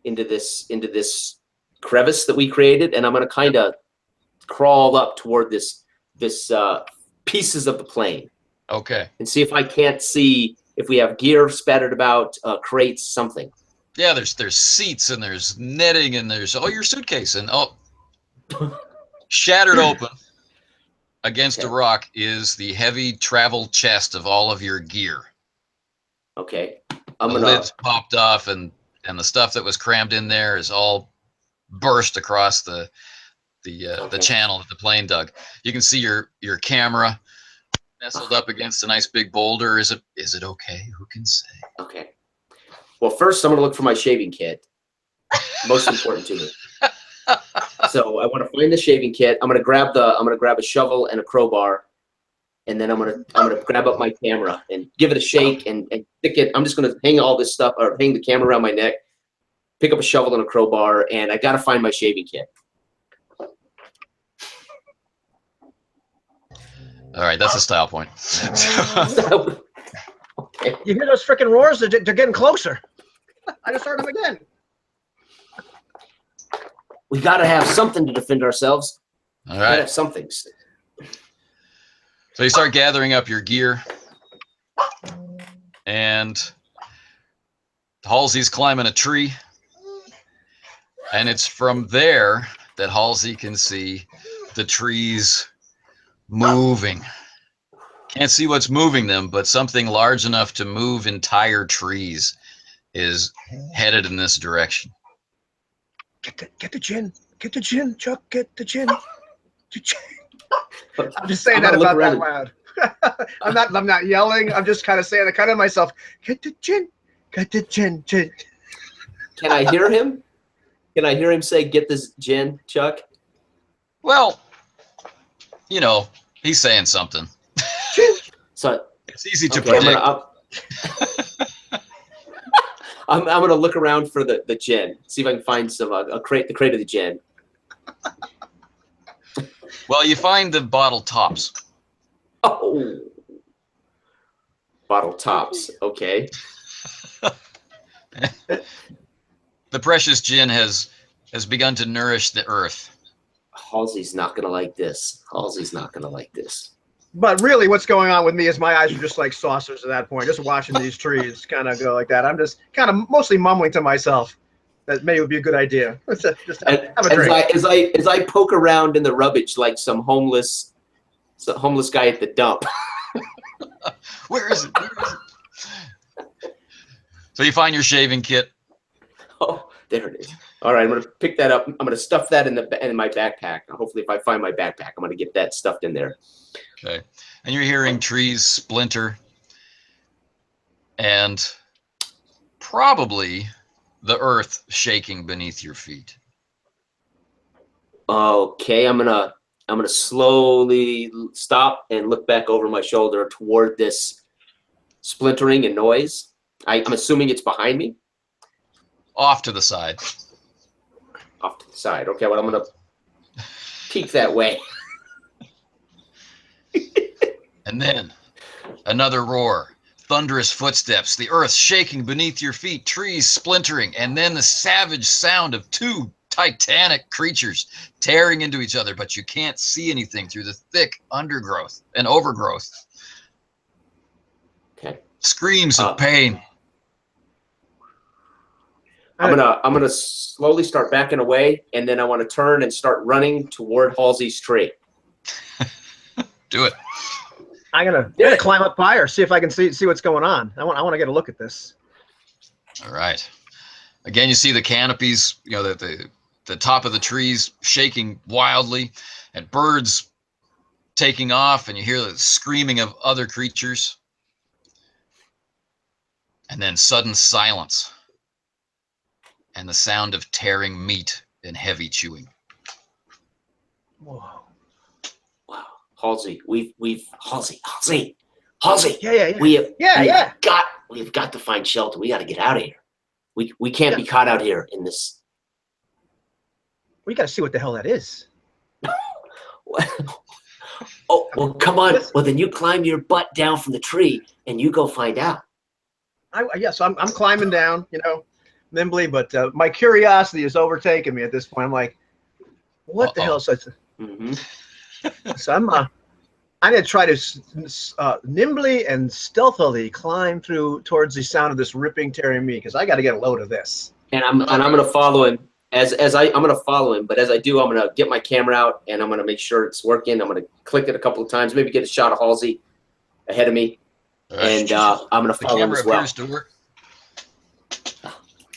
into this crevice that we created, and I'm going to kind of crawl up toward this pieces of the plane Okay. and see if I can't see if we have gear spattered about, crates, something. Yeah, there's seats and there's netting and there's your suitcase and shattered open against a rock is the heavy travel chest of all of your gear. Okay. The lid's popped off and the stuff that was crammed in there is all burst across the channel that the plane dug. You can see your camera nestled up against a nice big boulder. Is it okay? Who can say? Okay. Well, first I'm going to look for my shaving kit. Most important to me. So I want to find the shaving kit. I'm going to grab a shovel and a crowbar, and then I'm going to grab up my camera and give it a shake and stick it. I'm just going to hang all this stuff or hang the camera around my neck, pick up a shovel and a crowbar, and I got to find my shaving kit. All right, that's a style point. Okay. You hear those freaking roars? They're getting closer. I just heard them again. We got to have something to defend ourselves. All Got to right. have something. So you start gathering up your gear, and Halsey's climbing a tree, and it's from there that Hallsie can see the trees moving. Can't see what's moving them, but something large enough to move entire trees is headed in this direction. Get the gin. Get the gin, Chuck. Get the gin. I'm just saying that about that loud. I'm not yelling. I'm just kind of saying it kind of myself. Get the gin. Get the gin. Gin. Can I hear him? Can I hear him say, "Get this gin, Chuck"? Well, he's saying something. So It's easy to okay, predict. I'm gonna look around for the gin. See if I can find some the crate of the gin. Well, you find the bottle tops. Oh, bottle tops. Okay. The precious gin has begun to nourish the earth. Halsey's not gonna like this. Halsey's not gonna like this. But really, what's going on with me is my eyes are just like saucers at that point, just watching these trees kind of go like that. I'm just kind of mostly mumbling to myself that maybe it would be a good idea. Just have a drink. As I poke around in the rubbish like some homeless guy at the dump. Where is it? Where is it? So you find your shaving kit. Oh, there it is. All right, I'm gonna pick that up. I'm gonna stuff that in my backpack. Hopefully, if I find my backpack, I'm gonna get that stuffed in there. Okay. And you're hearing trees splinter and probably the earth shaking beneath your feet. Okay, I'm gonna slowly stop and look back over my shoulder toward this splintering and noise. I'm assuming it's behind me. Off to the side. Off to the side. Okay, well, I'm gonna peek that way. And then another roar, thunderous footsteps, the earth shaking beneath your feet, trees splintering, and then the savage sound of two titanic creatures tearing into each other, but you can't see anything through the thick undergrowth and overgrowth. Okay. Screams of pain. I'm gonna slowly start backing away, and then I want to turn and start running toward Halsey's tree. Do it. I'm gonna climb up higher, see if I can see what's going on. I want to get a look at this. All right. Again, you see the canopies, the top of the trees shaking wildly, and birds taking off, and you hear the screaming of other creatures. And then sudden silence, and the sound of tearing meat and heavy chewing. Whoa. Wow, Hallsie, Hallsie. Yeah. We've got to find shelter. We got to get out of here. We can't be caught out here in this. We got to see what the hell that is. Oh, well, come on. Well, then you climb your butt down from the tree and you go find out. So I'm climbing down, nimbly, but my curiosity is overtaking me at this point. I'm like, what the hell is that? So I'm gonna try to nimbly and stealthily climb through towards the sound of this ripping, tearing meat, because I got to get a load of this. And I'm gonna follow him I'm gonna follow him. But as I do, I'm gonna get my camera out and I'm gonna make sure it's working. I'm gonna click it a couple of times, maybe get a shot of Hallsie ahead of me, and I'm gonna follow him as well. Appears to work.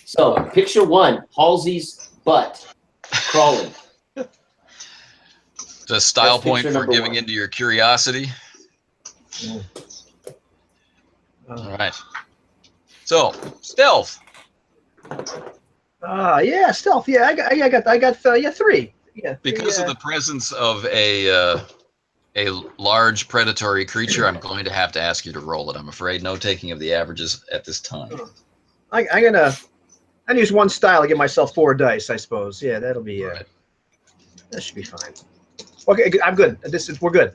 So picture one: Halsey's butt crawling. It's a style That's point picture for giving number 1. into your curiosity. All right. So stealth. Yeah, stealth. Yeah, I got 3. Yeah. Because of the presence of a large predatory creature, I'm going to have to ask you to roll it. I'm afraid no taking of the averages at this time. I'm gonna use one style to give myself 4 dice, I suppose. Yeah, that'll be. Right. That should be fine. Okay, I'm good. We're good.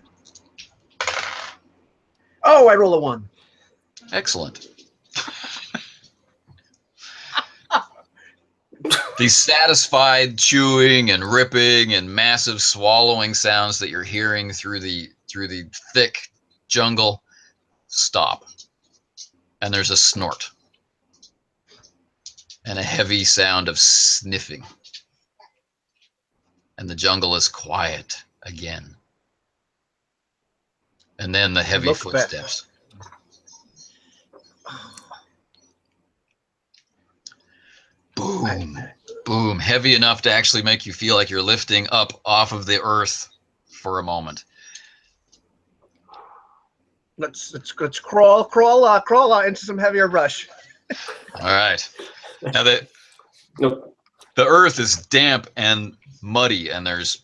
Oh, I roll a 1. Excellent. These satisfied chewing and ripping and massive swallowing sounds that you're hearing through the thick jungle stop. And there's a snort. And a heavy sound of sniffing. And the jungle is quiet again. And then the heavy footsteps. Boom, boom, heavy enough to actually make you feel like you're lifting up off of the earth for a moment. Let's crawl into some heavier brush. All right. Now the earth is damp and muddy, and there's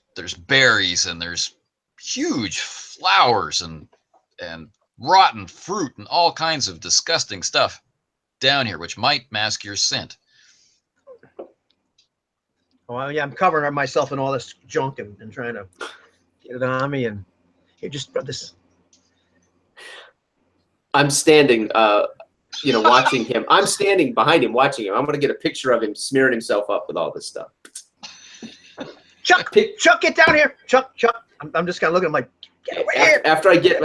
berries and there's huge flowers and rotten fruit and all kinds of disgusting stuff down here, which might mask your scent. Well, yeah, I'm covering myself in all this junk and trying to get it on me, and here, just put this. I'm standing, watching him. I'm standing behind him, watching him. I'm gonna get a picture of him smearing himself up with all this stuff. Chuck, get down here, Chuck. I'm just kind of looking. I'm like, get away here. After I get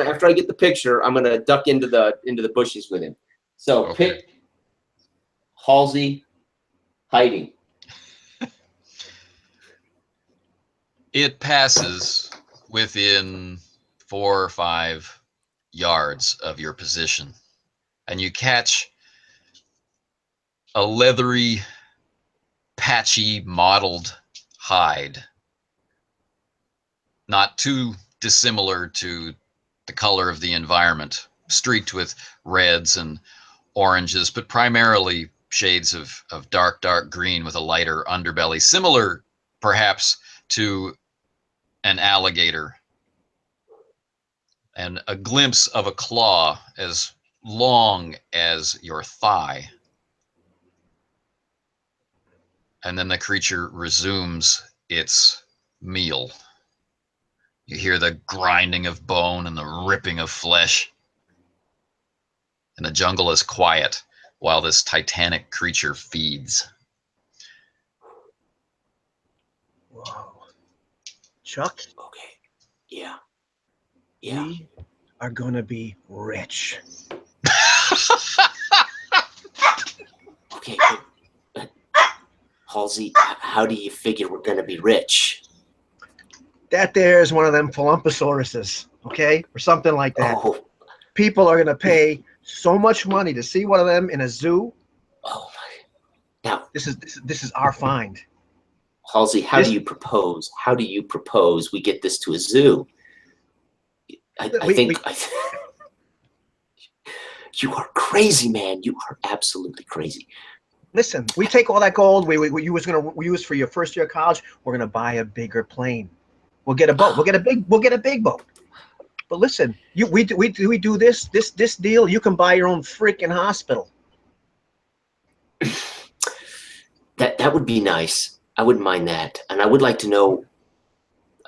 the picture, I'm gonna duck into the bushes with him. So Okay. Pick Hallsie hiding. It passes within 4 or 5 yards of your position, and you catch a leathery, patchy, mottled hide, not too dissimilar to the color of the environment, streaked with reds and oranges, but primarily shades of dark green with a lighter underbelly, similar perhaps to an alligator, and a glimpse of a claw as long as your thigh. And then the creature resumes its meal. You hear the grinding of bone and the ripping of flesh. And the jungle is quiet while this titanic creature feeds. Whoa. Chuck? Okay. Yeah. We are gonna be rich. Okay. Hallsie, how do you figure we're gonna be rich? That there is one of them Palumpasauruses, okay? Or something like that. Oh. People are gonna pay so much money to see one of them in a zoo. Oh my. Now this is our find. Hallsie, how do you propose? How do you propose we get this to a zoo? I think you are crazy, man. You are absolutely crazy. Listen, we take all that gold we use for your first year of college. We're gonna buy a bigger plane. We'll get a boat. We'll get a big boat. But listen, we do this deal. You can buy your own freaking hospital. That would be nice. I wouldn't mind that, and I would like to know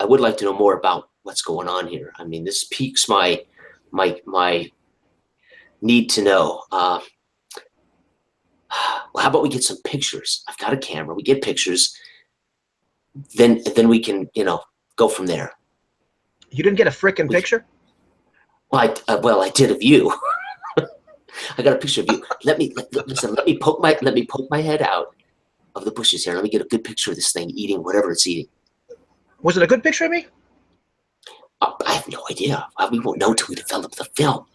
more about what's going on here. I mean, this piques my need to know. Well, how about we get some pictures? I've got a camera. We get pictures. Then we can, go from there. You didn't get a frickin' picture? Well, I did of you. I got a picture of you. Listen. Let me poke my head out of the bushes here. Let me get a good picture of this thing eating whatever it's eating. Was it a good picture of me? I have no idea. We won't know till we develop the film.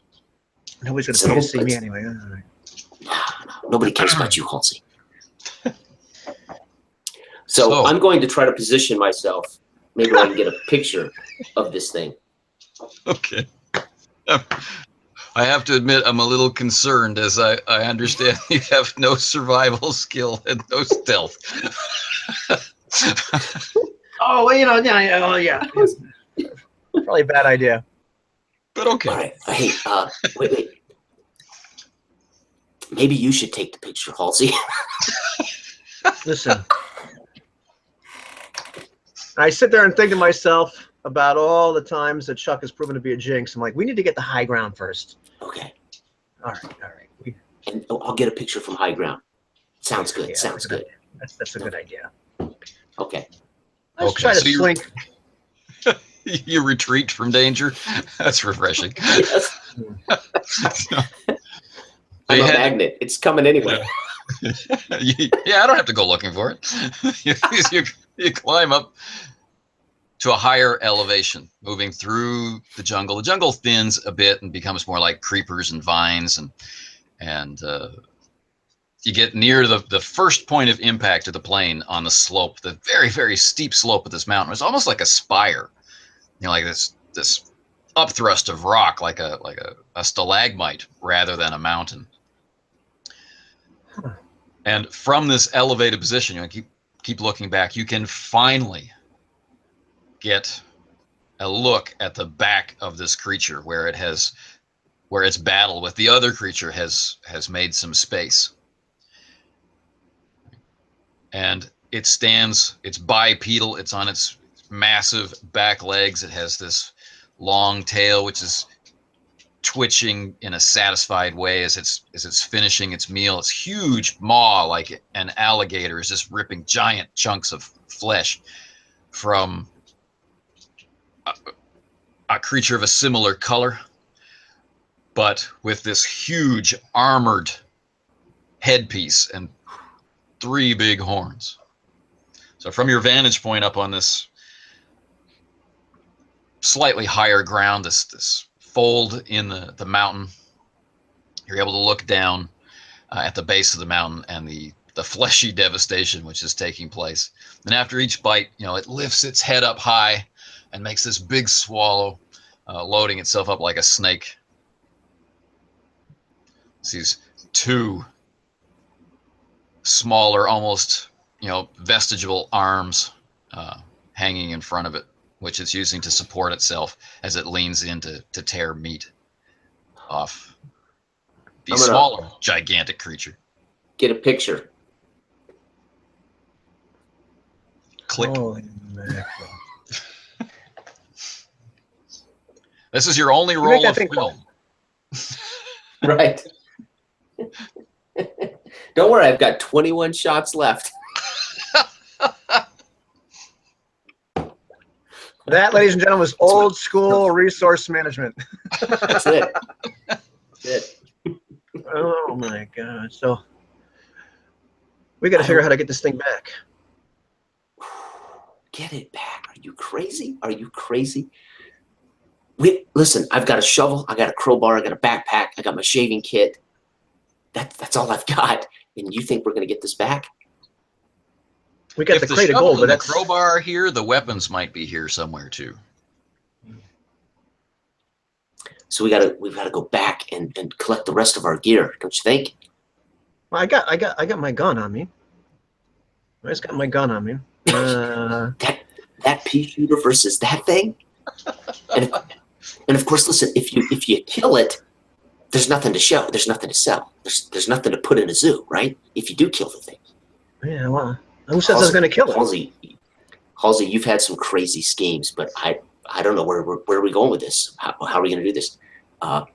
Nobody's going to pay to see me anyway. No, nobody cares about you, Hallsie. So I'm going to try to position myself. Maybe I can get a picture of this thing. Okay. I have to admit, I'm a little concerned, as I understand you have no survival skill and no stealth. Oh, well, yeah. Probably a bad idea. But okay. All right. Hey, wait. Maybe you should take the picture, Hallsie. Listen. I sit there and think to myself about all the times that Chuck has proven to be a jinx. I'm like, we need to get the high ground first. Okay. All right. And I'll get a picture from high ground. Sounds good. Yeah, Sounds good. That's a good idea. Okay. Let's try to slink. You retreat from danger. That's refreshing. Yes. I'm a magnet. It's coming anyway. Yeah, I don't have to go looking for it. You climb up to a higher elevation, moving through the jungle. The jungle thins a bit and becomes more like creepers and vines, and you get near the first point of impact of the plane on the slope, the very, very steep slope of this mountain. It's almost like a spire, like this upthrust of rock, like a stalagmite rather than a mountain. And from this elevated position, you keep looking back, you can finally get a look at the back of this creature where its battle with the other creature has made some space. And it stands, it's bipedal, it's on its massive back legs, it has this long tail which is twitching in a satisfied way as it's finishing its meal. Its huge maw, like an alligator, is just ripping giant chunks of flesh from a creature of a similar color, but with this huge armored headpiece and 3 big horns. So from your vantage point up on this slightly higher ground, this fold in the mountain, you're able to look down at the base of the mountain and the fleshy devastation which is taking place. And after each bite, it lifts its head up high and makes this big swallow, loading itself up like a snake. It's these 2 smaller, almost vestigial arms hanging in front of it, which it's using to support itself as it leans in to tear meat off the smaller, gigantic creature. Get a picture. Click. Holy mackerel. This is your only roll of film. Right. Don't worry, I've got 21 shots left. That, ladies and gentlemen, is old school resource management. That's it. That's it. Oh my God! So we got to figure out how to get this thing back. Get it back? Are you crazy? Are you crazy? Listen, I've got a shovel, I got a crowbar, I got a backpack, I got my shaving kit. That's all I've got. And you think we're going to get this back? We got if the crate of shovel gold, but and the that's crowbar are here, the weapons might be here somewhere too. So we've got to go back and collect the rest of our gear, don't you think? well, I got my gun on me. I just got my gun on me. That pea shooter versus that thing? And of course, listen, if you kill it, there's nothing to show. There's nothing to sell. There's nothing to put in a zoo, right? If you do kill the thing. Yeah, well, who says I was going to kill it? Hallsie, you've had some crazy schemes, but I don't know where are we going with this? How are we going to do this? I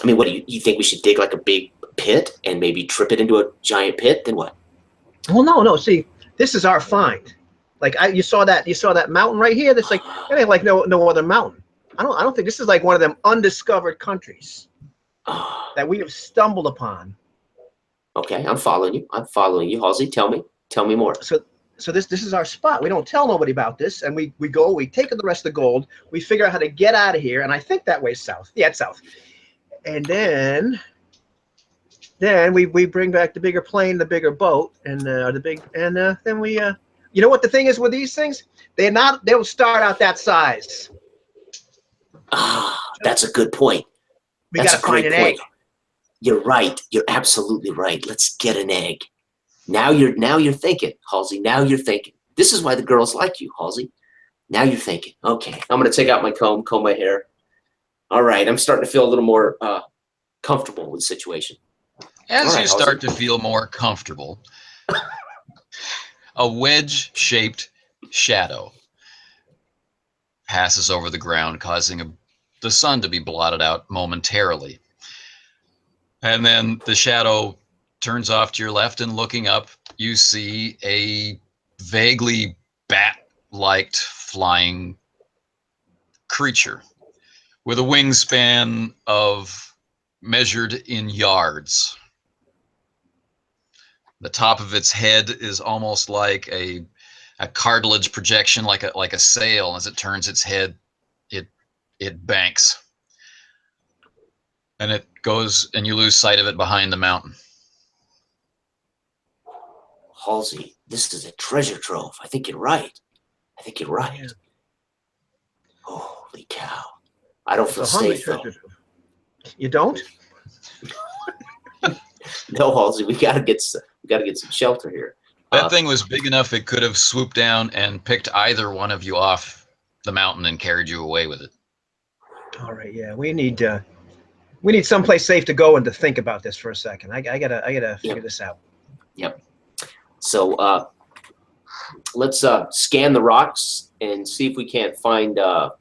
mean, what do you think we should dig like a big pit and maybe trip it into a giant pit? Then what? Well, no. See, this is our find. Like you saw that mountain right here. That's like it ain't like no other mountain. I don't think this is like one of them undiscovered countries that we have stumbled upon. Okay, I'm following you. I'm following you, Hallsie. Tell me more. So this is our spot. We don't tell nobody about this, and we go. We take the rest of the gold. We figure out how to get out of here, and I think that way's south. Yeah, it's south. And then we bring back the bigger plane, the bigger boat, and then we you know what the thing is with these things? They don't start out that size. That's a good point. We got to find an egg. You're right. You're absolutely right. Let's get an egg. Now you're thinking, Hallsie. Now you're thinking. This is why the girls like you, Hallsie. Now you're thinking. Okay, I'm gonna take out my comb my hair. All right, I'm starting to feel a little more comfortable with the situation. As you start to feel more comfortable, a wedge-shaped shadow passes over the ground, causing the sun to be blotted out momentarily. And then the shadow turns off to your left, and looking up, you see a vaguely bat-like flying creature with a wingspan of measured in yards. The top of its head is almost like a cartilage projection, like a sail. As it turns its head, it banks, and it goes, and you lose sight of it behind the mountain. Hallsie, this is a treasure trove. I think you're right. Yeah. Holy cow! I don't feel safe though. You don't? No, Hallsie, we gotta get some shelter here. That thing was big enough it could have swooped down and picked either one of you off the mountain and carried you away with it. All right, yeah, we need someplace safe to go and to think about this for a second. I gotta figure this out. Yep. So let's scan the rocks and see if we can't find a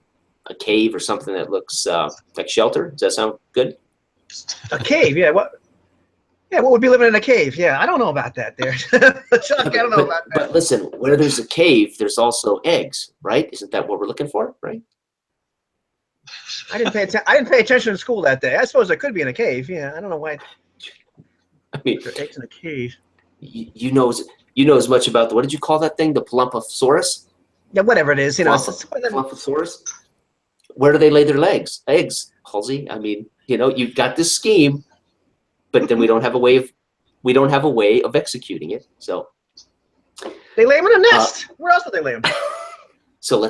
cave or something that looks like shelter. Does that sound good? A cave, yeah. What would be living in a cave? Yeah, I don't know about that there. Chuck, I don't know about that. But listen, where there's a cave, there's also eggs, right? Isn't that what we're looking for, right? I didn't pay attention in school that day. I suppose I could be in a cave. Yeah, I don't know why. I mean, there are eggs in a cave. You know as much about what did you call that thing? The Plumphosaurus? Yeah, whatever it is. You know, Plumphosaurus. Where do they lay their eggs? Hallsie. I mean, you've got this scheme, but then we don't have a way of executing it. So they lay them in a nest. Where else do they lay them? So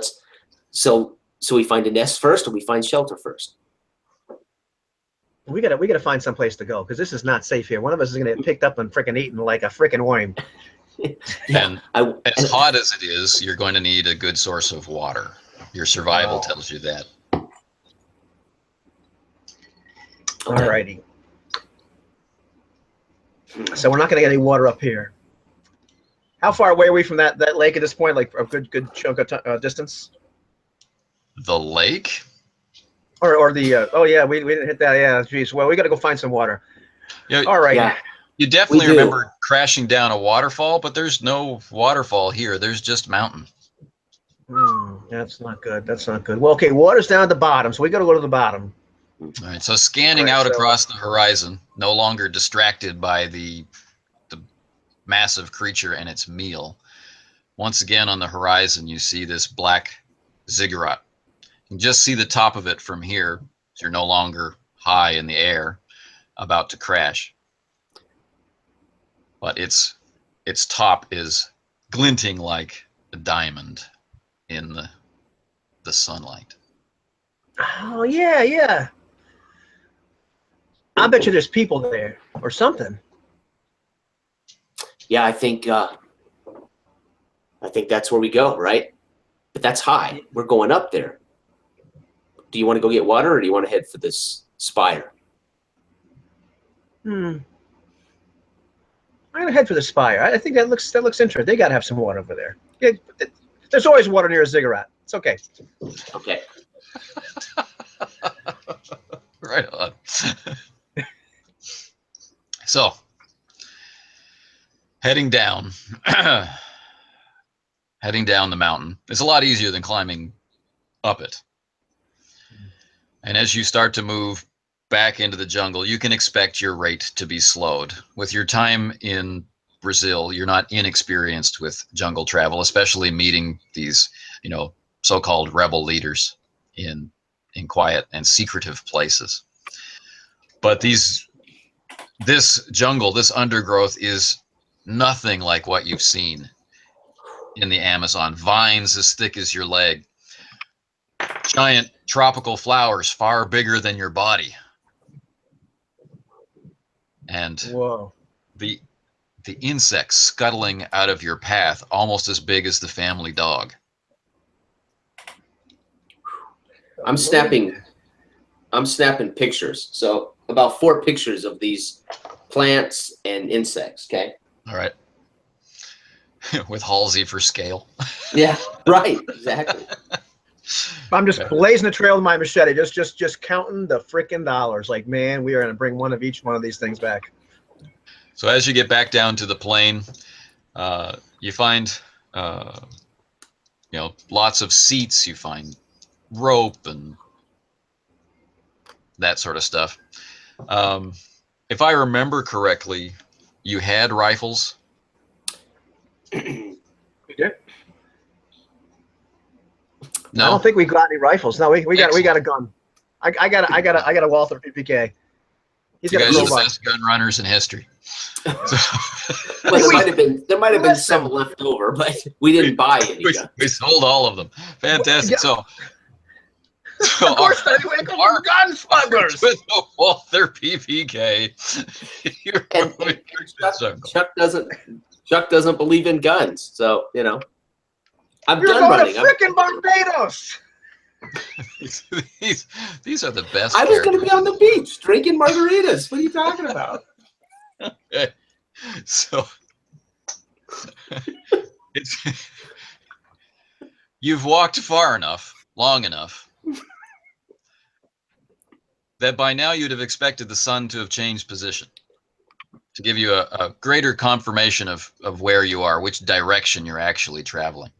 we find a nest first, or we find shelter first? We gotta find some place to go, because this is not safe here. One of us is gonna get picked up and frickin' eaten like a frickin' worm. And as hot as it is, you're going to need a good source of water. Your survival tells you that. Alrighty. So we're not gonna get any water up here. How far away are we from that lake at this point? Like a good chunk of distance? The lake? Or the oh yeah, we didn't hit that. Yeah, geez. Well, we got to go find some water. Yeah. All right. Yeah. You definitely remember crashing down a waterfall, but there's no waterfall here. There's just mountain. That's not good. That's not good. Well, okay, water's down at the bottom, so we got to go to the bottom. All right. So scanning out across the horizon, no longer distracted by the massive creature and its meal. Once again on the horizon, you see this black ziggurat. You can just see the top of it from here. So you're no longer high in the air, about to crash. But its top is glinting like a diamond in the sunlight. Oh yeah, yeah. I bet you there's people there or something. Yeah, I think that's where we go, right? But that's high. We're going up there. Do you want to go get water, or do you want to head for this spire? I'm gonna head for the spire. I think that looks interesting. They gotta have some water over there. There's always water near a ziggurat. It's okay. Okay. Right on. So, heading down, heading down the mountain. It's a lot easier than climbing up it. And as you start to move back into the jungle, you can expect your rate to be slowed. With your time in Brazil, you're not inexperienced with jungle travel, especially meeting these, so-called rebel leaders in quiet and secretive places. But this jungle, this undergrowth is nothing like what you've seen in the Amazon. Vines as thick as your leg. Giant tropical flowers far bigger than your body. And Whoa. the insects scuttling out of your path almost as big as the family dog. I'm snapping pictures. So about 4 pictures of these plants and insects, okay? All right. With Hallsie for scale. Yeah, right, exactly. I'm just blazing the trail with my machete, just counting the freaking dollars. Like, man, we are going to bring one of each one of these things back. So as you get back down to the plain, you find, lots of seats. You find rope and that sort of stuff. If I remember correctly, you had rifles. We did. No, I don't think we got any rifles. No, we got a gun. I got a Walther PPK. He's you got a guys are the crowbar. best gun runners in history. Well, there might have been some left over, but we didn't buy any. We sold all of them. Fantastic. Yeah. So Of course, we are gun smugglers. with a Walther PPK. And Chuck doesn't believe in guns, so I'm You're done going running. to frickin' Barbados. These are the best. I was going to be on the beach drinking margaritas. What are you talking about? Okay. So you've walked far enough, long enough, that by now you'd have expected the sun to have changed position, to give you a greater confirmation of where you are, which direction you're actually traveling.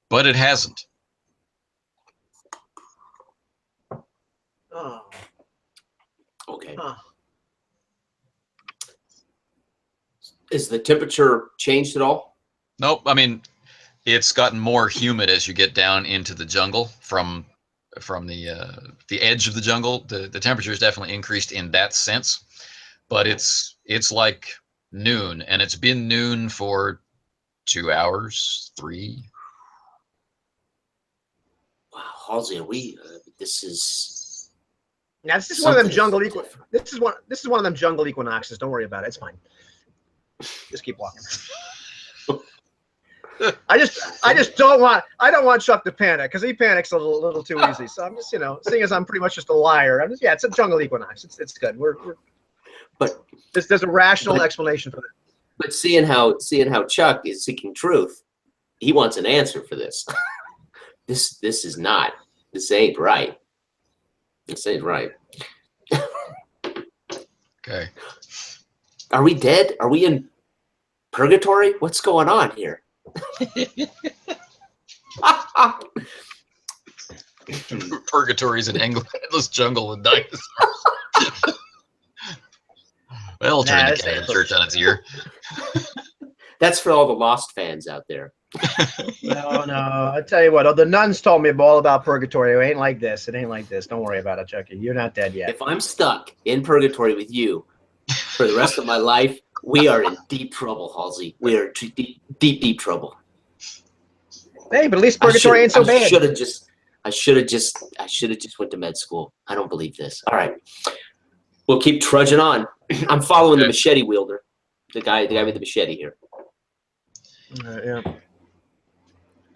But it hasn't. Oh. Okay. Huh. Is the temperature changed at all? Nope. I mean, it's gotten more humid as you get down into the jungle from the edge of the jungle. The temperature is definitely increased in that sense, but it's like noon, and it's been noon for 2 hours, 3. Wow, Hallsie, are we? This is. Now, this is one of them Something's jungle different. This is one of them jungle equinoxes. Don't worry about it. It's fine. Just keep walking. I don't want Chuck to panic, because he panics a little too easy. So I'm just, seeing as I'm pretty much just a liar, it's a jungle equinox. It's good. But there's a rational explanation for that. But seeing how Chuck is seeking truth, he wants an answer for this. This ain't right. This ain't right. Okay. Are we dead? Are we in purgatory? What's going on here? Purgatory's an endless jungle with dinosaurs. Well, turn the Catholic Church on its ear. That's for all the Lost fans out there. No. I tell you what, the nuns told me all about purgatory. It ain't like this. It ain't like this. Don't worry about it, Chucky. You're not dead yet. If I'm stuck in purgatory with you for the rest of my life, we are in deep trouble, Hallsie. We are deep trouble. Hey, but at least purgatory ain't so bad. I should have just went to med school. I don't believe this. All right. We'll keep trudging on. I'm following the machete wielder. The guy with the machete here. Yeah.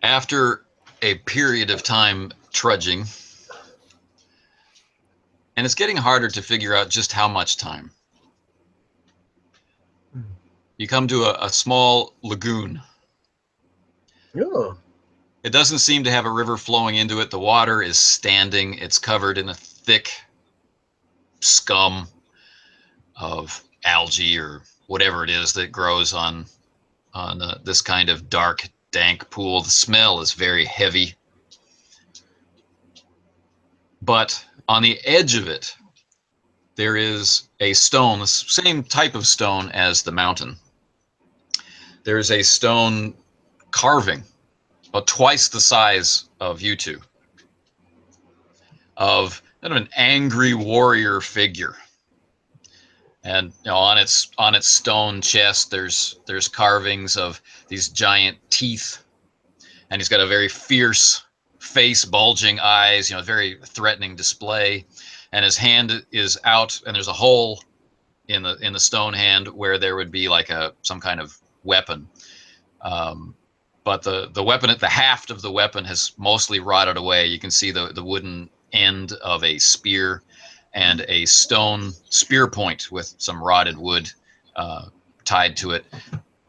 After a period of time trudging, and it's getting harder to figure out just how much time, you come to a small lagoon. Oh. It doesn't seem to have a river flowing into it. The water is standing. It's covered in a thick scum of algae or whatever it is that grows on this kind of dark dank pool. The smell is very heavy. But on the edge of it, there is a stone, the same type of stone as the mountain. There's a stone carving about twice the size of you two, of kind of an angry warrior figure. And on its stone chest, there's carvings of these giant teeth, and he's got a very fierce face, bulging eyes, very threatening display. And his hand is out, and there's a hole in the stone hand where there would be like some kind of weapon. But the weapon, the haft of the weapon has mostly rotted away. You can see the wooden end of a spear and a stone spear point with some rotted wood tied to it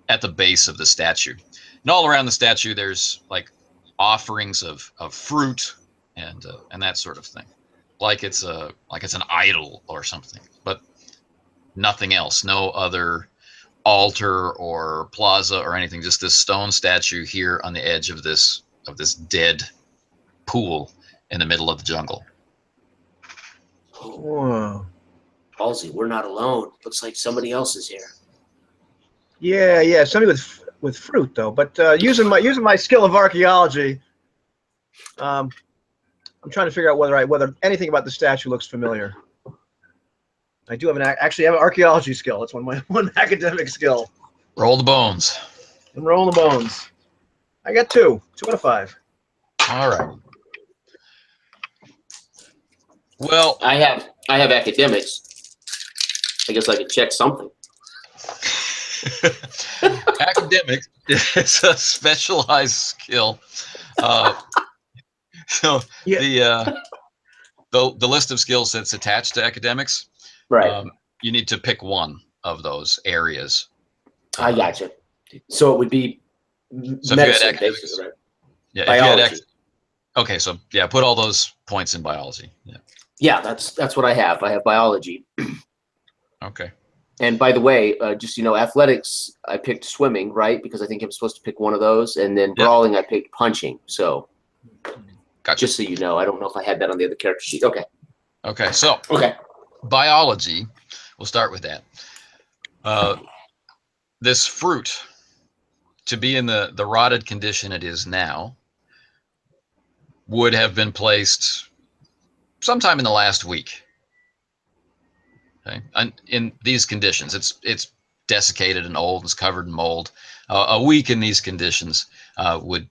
at the base of the statue. And all around the statue, there's like offerings of fruit and that sort of thing, like it's an idol or something, but nothing else. No other altar or plaza or anything. Just this stone statue here on the edge of this dead pool in the middle of the jungle. Whoa. Hallsie, we're not alone. Looks like somebody else is here. Yeah, somebody with fruit though. But using my skill of archaeology, I'm trying to figure out whether anything about the statue looks familiar. I do have actually have an archaeology skill. That's one academic skill. Roll the bones. I'm rolling the bones. I got 2 out of 5. All right. Well, I have academics. I guess I could check something. academic is a specialized skill. So yeah. the list of skill sets attached to academics, right? You need to pick one of those areas. I gotcha. So it would be so medicine, basically, right? Yeah. Biology. Okay, so yeah, put all those points in biology. Yeah. Yeah, that's what I have. I have biology. Okay. And by the way, just athletics, I picked swimming, right? Because I think I'm supposed to pick one of those, and then brawling, I picked punching. So, gotcha. Just so you know, I don't know if I had that on the other character sheet. Okay. Okay. So. Okay. Biology. We'll start with that. This fruit, to be in the rotted condition it is now, would have been placed sometime in the last week. Okay, and in these conditions, it's desiccated and old, it's covered in mold. A week in these conditions would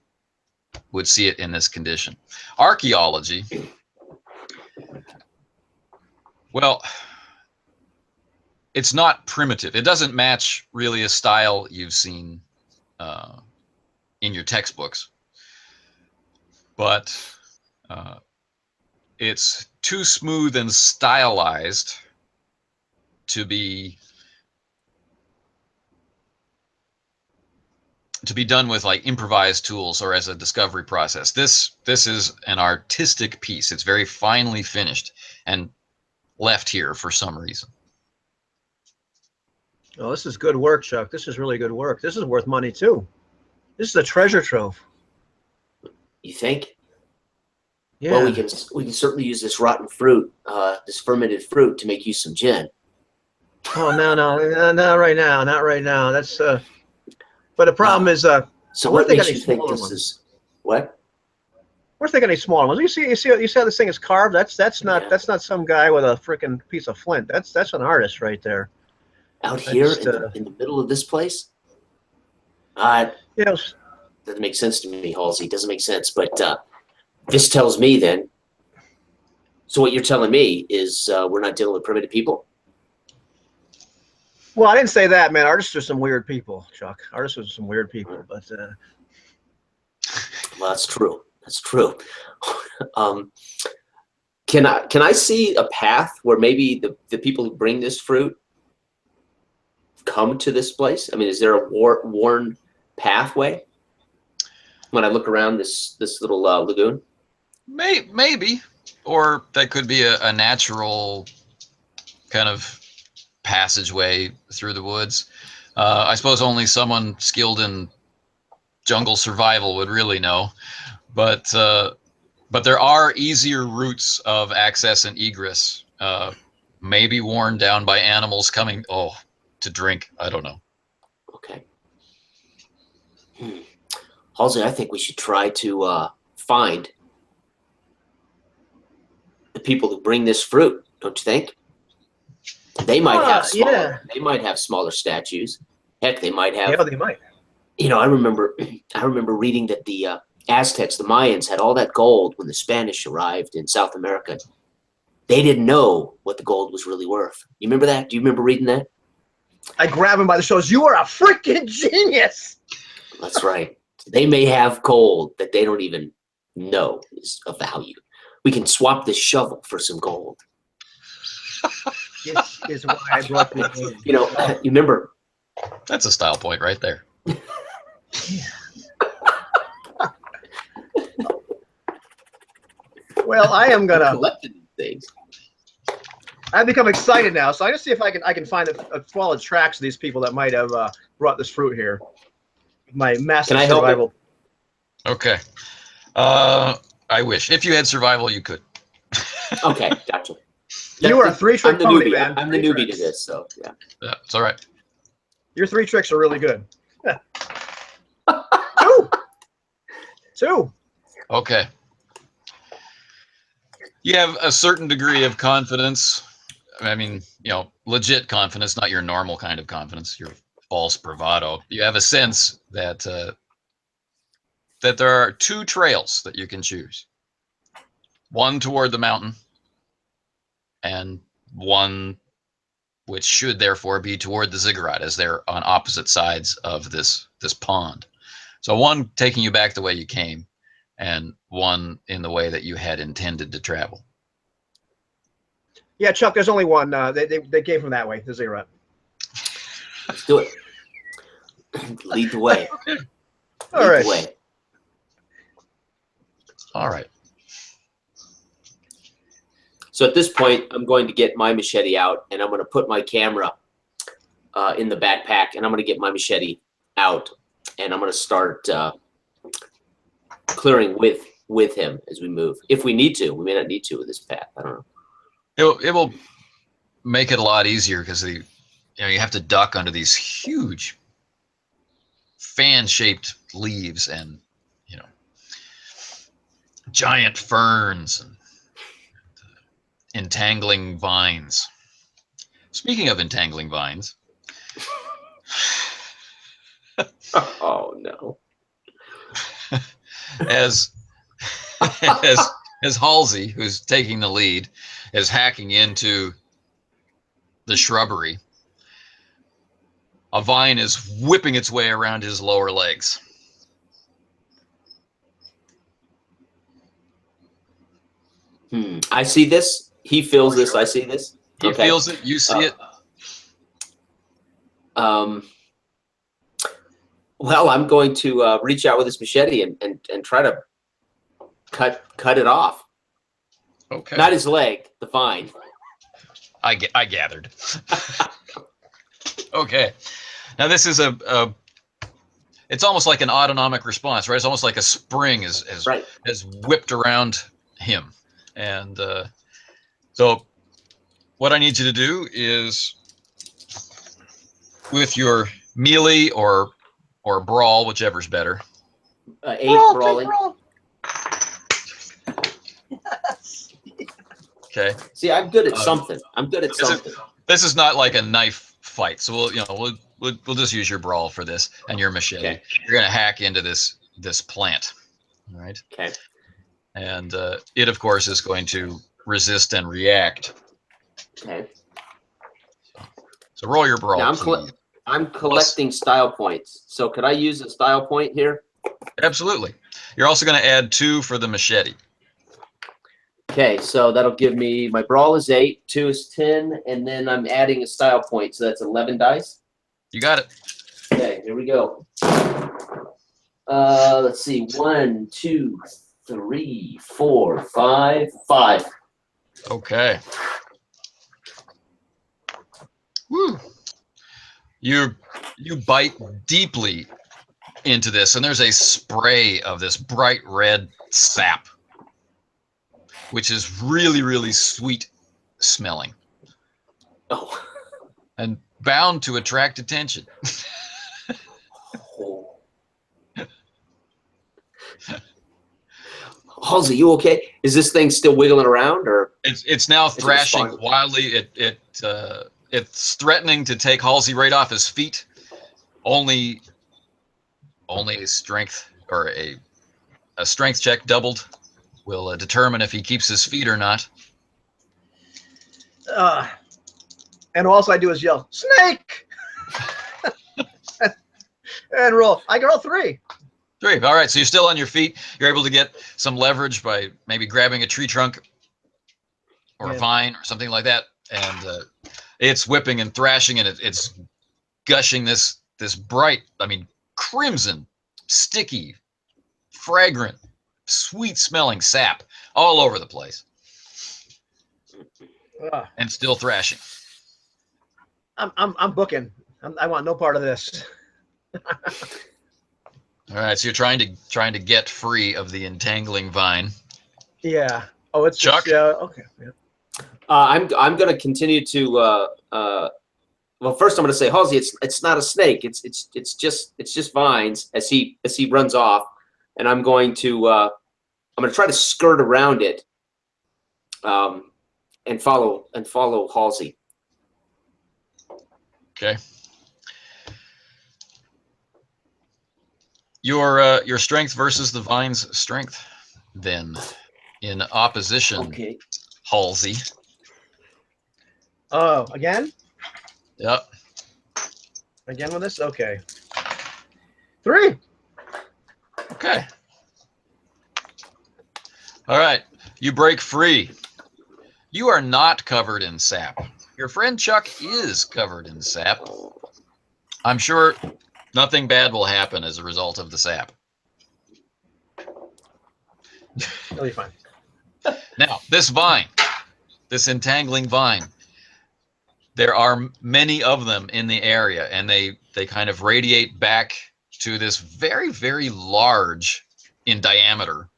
see it in this condition. Archaeology, well, it's not primitive. It doesn't match really a style you've seen in your textbooks, but it's too smooth and stylized to be done with like improvised tools or as a discovery process. This is an artistic piece. It's very finely finished and left here for some reason. Oh, this is good work, Chuck. This is really good work. This is worth money too. This is a treasure trove. You think? Yeah. Well, we can certainly use this rotten fruit, this fermented fruit, to make you some gin. Oh no, not right now, not right now. That's but the problem is so what makes you think this is what? Where's they got any smaller ones? You see how this thing is carved? That's not some guy with a freaking piece of flint. That's an artist right there. Out here in the middle of this place? Yes. Doesn't make sense to me, Hallsie. Doesn't make sense. But this tells me then. So what you're telling me is we're not dealing with primitive people? Well, I didn't say that, man. Artists are some weird people, Chuck. Artists are some weird people, but well, that's true. That's true. Can I see a path where maybe the people who bring this fruit come to this place? I mean, is there a worn pathway when I look around this little lagoon? Maybe, or that could be a natural kind of passageway through the woods. I suppose only someone skilled in jungle survival would really know. But there are easier routes of access and egress, maybe worn down by animals coming to drink. I don't know. Okay. Hallsie, I think we should try to find the people who bring this fruit. Don't you think? They might have smaller. Yeah. They might have smaller statues. Heck, they might have. Yeah, they might. You know, I remember reading that the Aztecs, the Mayans, had all that gold when the Spanish arrived in South America. They didn't know what the gold was really worth. You remember that? Do you remember reading that? I grab him by the shoulders. You are a freaking genius. That's right. They may have gold that they don't even know is of value. We can swap this shovel for some gold. This is why I brought this in. You know, you remember? That's a style point right there. Well, I am gonna Collecting things. I've become excited now, so I'm gonna see if I can find follow the tracks of these people that might have brought this fruit here. My massive Can I help survival. Okay. I wish. If you had survival, you could. Okay, gotcha. You are a three-trick pony, man. I'm the newbie to this, so yeah. Yeah, it's all right. Your 3 tricks are really good. Two. Two. Okay. You have a certain degree of confidence. I mean, you know, legit confidence, not your normal kind of confidence, your false bravado. You have a sense that that there are 2 trails that you can choose. One toward the mountain, and one which should therefore be toward the ziggurat, as they're on opposite sides of this pond. So one taking you back the way you came, and one in the way that you had intended to travel. Yeah, Chuck. There's only one. They came from that way, the ziggurat. Let's do it. Lead the way. All right. The way. All right. So at this point, I'm going to get my machete out, and I'm going to put my camera in the backpack, and I'm going to get my machete out, and I'm going to start clearing with him as we move. If we need to, we may not need to with this path. I don't know. It will make it a lot easier because you have to duck under these huge fan-shaped leaves and giant ferns and entangling vines. Speaking of entangling vines, Oh no! as Hallsie, who's taking the lead, is hacking into the shrubbery, a vine is whipping its way around his lower legs. I see this. He feels this. I see this. He feels it. You see it. Well, I'm going to reach out with this machete and try to cut it off. Okay. Not his leg, the vine. I gathered. Okay. Now this is it's almost like an autonomic response, right? It's almost like a spring has whipped around him. And so what I need you to do is, with your melee or brawl, whichever's better. 8 brawling. Yes. Okay. See, I'm good at something. I'm good at something. This is not like a knife fight, so we'll just use your brawl for this and your machete. Okay. You're gonna hack into this plant, all right? Okay. And it, of course, is going to resist and react. Okay. So roll your brawl. Now I'm collecting style points. So could I use a style point here? Absolutely. You're also going to add 2 for the machete. Okay, so that'll give me, my brawl is 8, 2 is 10, and then I'm adding a style point, so that's 11 dice. You got it. Okay, here we go. Let's see, 1, 2, 3, 4, 5, 5. Okay. Woo. You bite deeply into this, and there's a spray of this bright red sap, which is really, really sweet smelling. Oh. And bound to attract attention. Oh. Hallsie, you okay? Is this thing still wiggling around, or it's now thrashing responding? wildly. It's threatening to take Hallsie right off his feet. Only a strength or a strength check doubled will determine if he keeps his feet or not. And all I do is yell, "Snake!" and roll. I can roll 3. 3. All right, so you're still on your feet. You're able to get some leverage by maybe grabbing a tree trunk or a vine or something like that, and it's whipping and thrashing, and it's gushing this bright, I mean, crimson, sticky, fragrant, sweet-smelling sap all over the place, and still thrashing. I'm booking. I want no part of this. All right, so you're trying to get free of the entangling vine. Yeah. Oh, it's Chuck. Just, okay. Yeah. I'm going to continue to. Well, first I'm going to say, Hallsie, it's not a snake. It's just vines. As he runs off, and I'm going to try to skirt around it, and follow Hallsie. Okay. Your strength versus the vine's strength, then, in opposition. Okay. Hallsie. Oh, again? Yep. Again with this? Okay. 3. Okay. All right. You break free. You are not covered in sap. Your friend Chuck is covered in sap. I'm sure nothing bad will happen as a result of the sap. It'll be fine. Now, this vine, this entangling vine, there are many of them in the area, and they kind of radiate back to this very, very large in diameter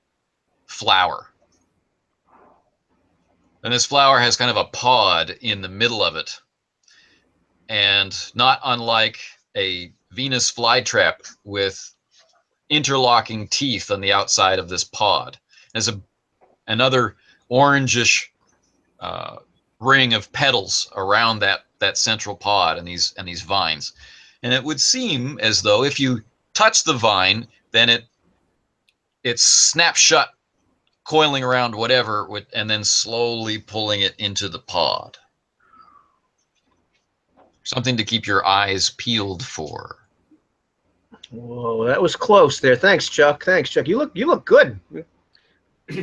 flower. And this flower has kind of a pod in the middle of it. And not unlike a Venus flytrap with interlocking teeth on the outside of this pod. There's another orangish ring of petals around that central pod and these vines. And it would seem as though if you touch the vine, then it snaps shut, coiling around whatever, and then slowly pulling it into the pod. Something to keep your eyes peeled for. Whoa, that was close there. Thanks, Chuck. Thanks, Chuck. You look good.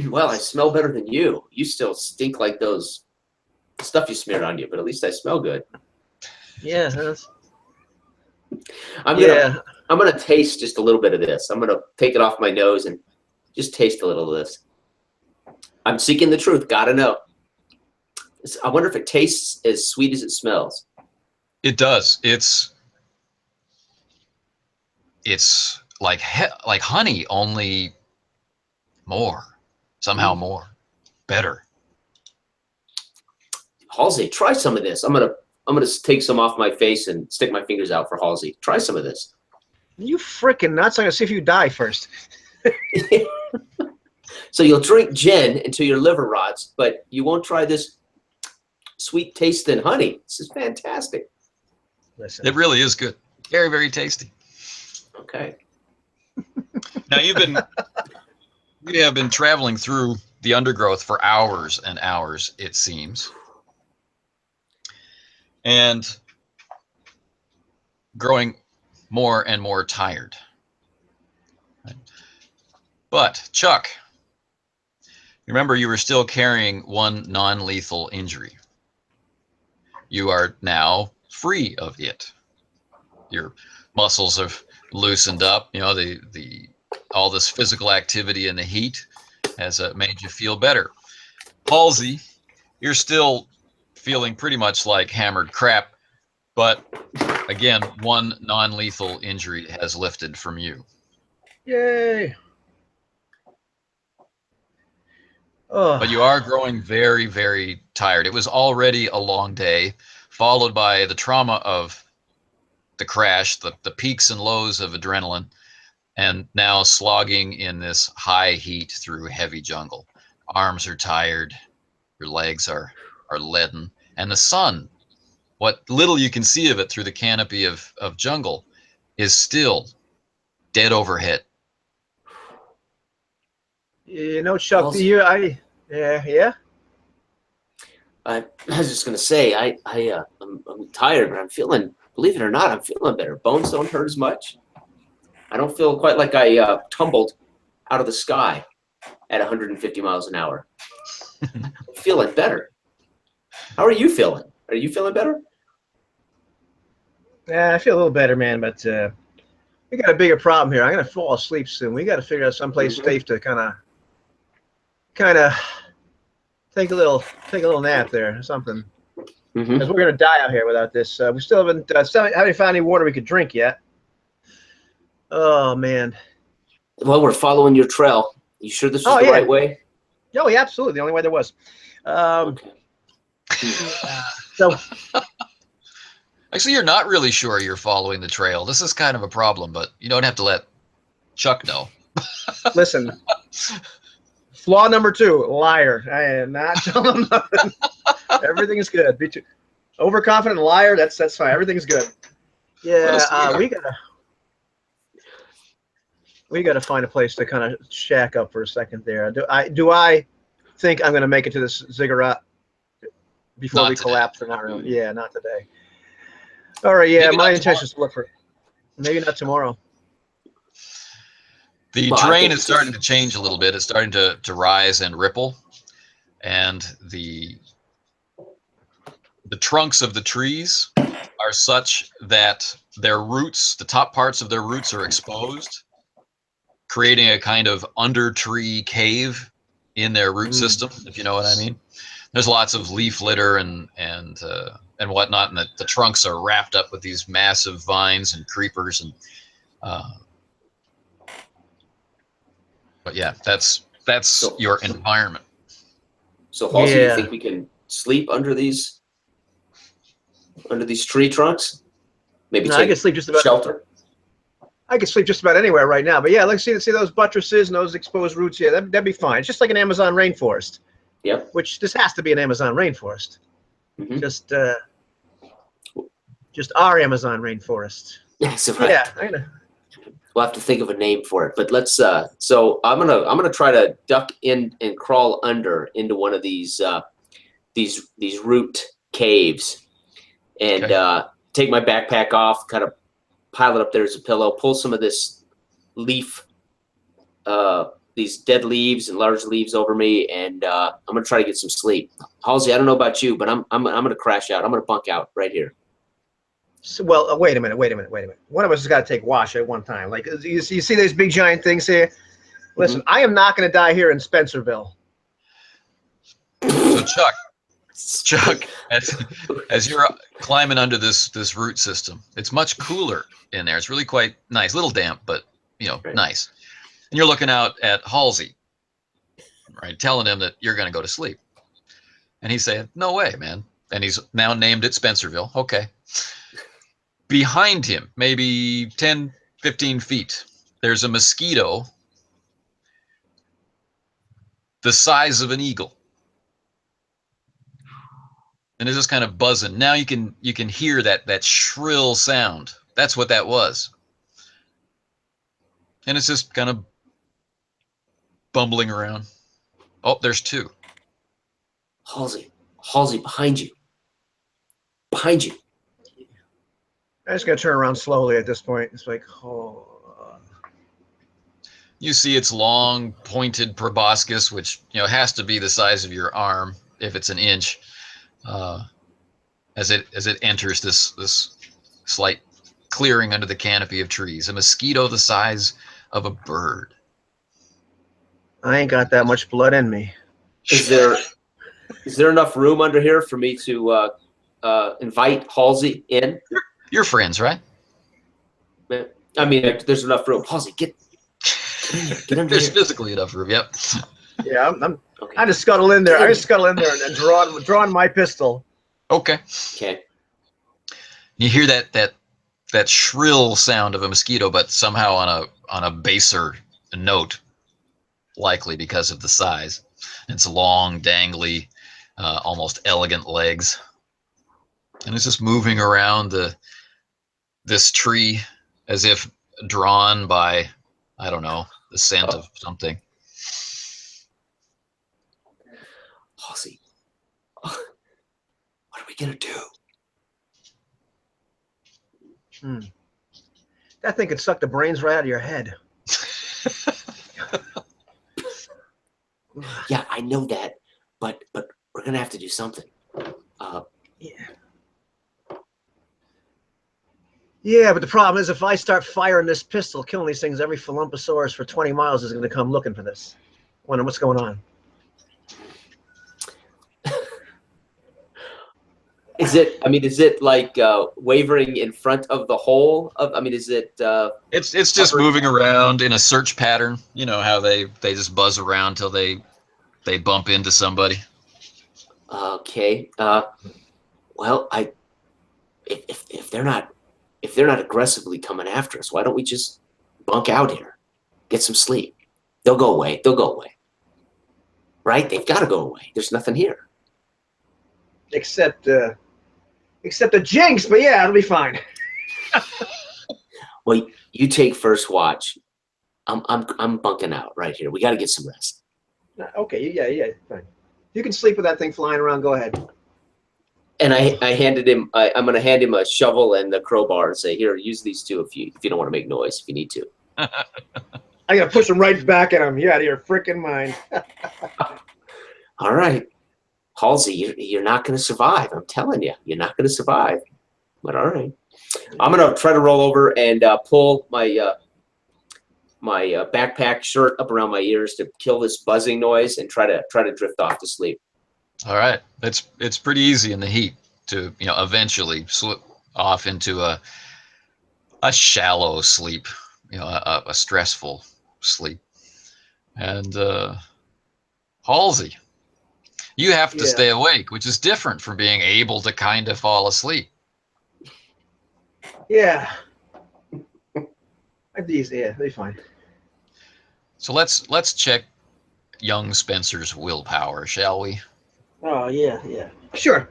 Well, I smell better than you. You still stink like those stuff you smeared on you, but at least I smell good. Yeah. I'm gonna taste just a little bit of this. I'm gonna take it off my nose and just taste a little of this. I'm seeking the truth. Gotta know. I wonder if it tastes as sweet as it smells. It does. It's like honey, only more. Somehow more. Better. Hallsie, try some of this. I'm gonna take some off my face and stick my fingers out for Hallsie. Try some of this. You freaking nuts. I'm gonna see if you die first. So you'll drink gin until your liver rots, but you won't try this sweet tasting honey. This is fantastic. Listen. It really is good. Very, very tasty. Okay. Now we have been traveling through the undergrowth for hours and hours, it seems. And growing more and more tired. But Chuck, remember you were still carrying one non-lethal injury. You are now free of it. Your muscles have loosened up. You know, all this physical activity in the heat has made you feel better. Hallsie, you're still feeling pretty much like hammered crap, But again, one non-lethal injury has lifted from you. Yay! Oh. But you are growing very, very tired. It was already a long day, followed by the trauma of the crash, the peaks and lows of adrenaline, and now slogging in this high heat through heavy jungle. Arms are tired, your legs are leaden, and the sun, what little you can see of it through the canopy of jungle, is still dead overhead. You know, Chuck, Hallsie. yeah. I was just gonna say, I'm tired, but I'm feeling. Believe it or not, I'm feeling better. Bones don't hurt as much. I don't feel quite like I tumbled out of the sky at 150 miles an hour. I'm feeling better. How are you feeling? Are you feeling better? Yeah, I feel a little better, man, but we got a bigger problem here. I'm gonna fall asleep soon. We got to figure out someplace safe to kind of take a little nap there or something. Because we're gonna die out here without this. We still haven't found any water we could drink yet. Oh man. Well, we're following your trail. You sure this was the right way? Oh, yeah, absolutely. The only way there was. Okay. So. Actually, you're not really sure you're following the trail. This is kind of a problem, but you don't have to let Chuck know. Listen. Flaw number 2, liar. I am not telling him nothing. Everything is good. Be too overconfident liar. That's fine. Everything's good. Yeah, we gotta find a place to kind of shack up for a second there. Do I think I'm gonna make it to this ziggurat before we collapse or not really? Yeah, not today. All right. Yeah, my intention is to look for. Maybe not tomorrow. The terrain is starting to change a little bit. It's starting to rise and ripple, and the trunks of the trees are such that their roots, the top parts of their roots, are exposed, creating a kind of under tree cave in their root system, if you know what I mean. There's lots of leaf litter and whatnot, and the trunks are wrapped up with these massive vines and creepers and. But yeah, that's your environment. So, Hallsie, you think we can sleep under these tree trunks? Maybe take I can sleep just about shelter. I can sleep just about anywhere right now. But yeah, let's see those buttresses and those exposed roots. Yeah, that'd be fine. It's just like an Amazon rainforest. Yep. Which this has to be an Amazon rainforest. Just our Amazon rainforest. That's right. Yeah, I know. We'll have to think of a name for it. But let's. So I'm gonna try to duck in and crawl under into one of these root caves, and take my backpack off, kind of pile it up there as a pillow, pull some of this leaf, these dead leaves and large leaves over me, and I'm gonna try to get some sleep. Hallsie, I don't know about you, but I'm gonna crash out. I'm gonna bunk out right here. So, well, wait a minute. One of us has got to take wash at one time. Like you see these big giant things here. Listen, I am not going to die here in Spencerville. So Chuck, as you're climbing under this root system, it's much cooler in there. It's really quite nice, a little damp, but nice. And you're looking out at Hallsie, right, telling him that you're going to go to sleep, and he's saying, "No way, man." And he's now named it Spencerville. Okay. Behind him, maybe 10, 15 feet, there's a mosquito the size of an eagle. And it's just kind of buzzing. Now you can hear that shrill sound. That's what that was. And it's just kind of bumbling around. Oh, there's 2. Hallsie, behind you. Behind you. I'm just going to turn around slowly at this point. It's like, oh. You see its long, pointed proboscis, which has to be the size of your arm if it's an inch, as it enters this slight clearing under the canopy of trees. A mosquito the size of a bird. I ain't got that much blood in me. Is there enough room under here for me to invite Hallsie in. You're friends, right? I mean, there's enough room. Hallsie, get in here. Get in There's here. physically enough room. Yep. Yeah, Okay. I just scuttle in there. I just scuttle in there and draw my pistol. Okay. Okay. You hear that shrill sound of a mosquito, but somehow on a baser note, likely because of the size. It's long, dangly, almost elegant legs, and it's just moving around this tree as if drawn by, I don't know, the scent of something. Hallsie, what are we gonna do? That thing could suck the brains right out of your head. Yeah, I know that, but we're gonna have to do something. Yeah. Yeah, but the problem is if I start firing this pistol, killing these things, every Philumposaurus for 20 miles is going to come looking for this. Wondering what's going on. Is it like wavering in front of the hole of? I mean, is it? It's just moving around in a search pattern. You know how they just buzz around till they bump into somebody. Okay. Well, if they're not aggressively coming after us, why don't we just bunk out here, get some sleep? They'll go away. They'll go away. Right? They've got to go away. There's nothing here. Except the jinx, but yeah, it'll be fine. Well, you take first watch. I'm bunking out right here. We got to get some rest. Okay, yeah, fine. You can sleep with that thing flying around. Go ahead. And I handed him. I'm going to hand him a shovel and the crowbar and say, "Here, use these two if you don't want to make noise. If you need to." I gotta push him right back at him. You're out of your freaking mind. All right, Hallsie, you're not going to survive. I'm telling you, you're not going to survive. But all right, I'm going to try to roll over and pull my my backpack shirt up around my ears to kill this buzzing noise and try to drift off to sleep. All right, it's pretty easy in the heat to eventually slip off into a shallow sleep, a stressful sleep. And Hallsie, you have to stay awake, which is different from being able to kind of fall asleep. Yeah. They'll be fine. So let's check young Spencer's willpower, shall we? Oh yeah. Sure.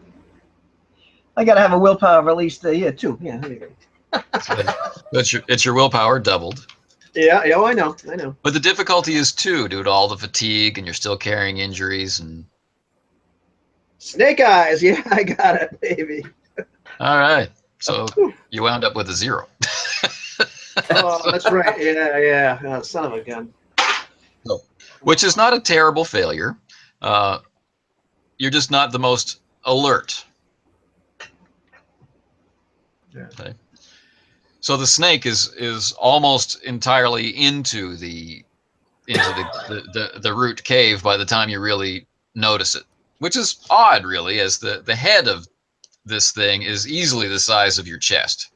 I gotta have a willpower of at least 2. Yeah. There you go. It's your willpower doubled. Yeah. Oh, I know. But the difficulty is 2 due to all the fatigue, and you're still carrying injuries and. Snake eyes. Yeah, I got it, baby. All right. So you wound up with a 0. Oh, that's right. Yeah. Oh, son of a gun. Which is not a terrible failure. You're just not the most alert. Yeah. Okay. So the snake is almost entirely into the root cave by the time you really notice it, which is odd, really, as the head of this thing is easily the size of your chest.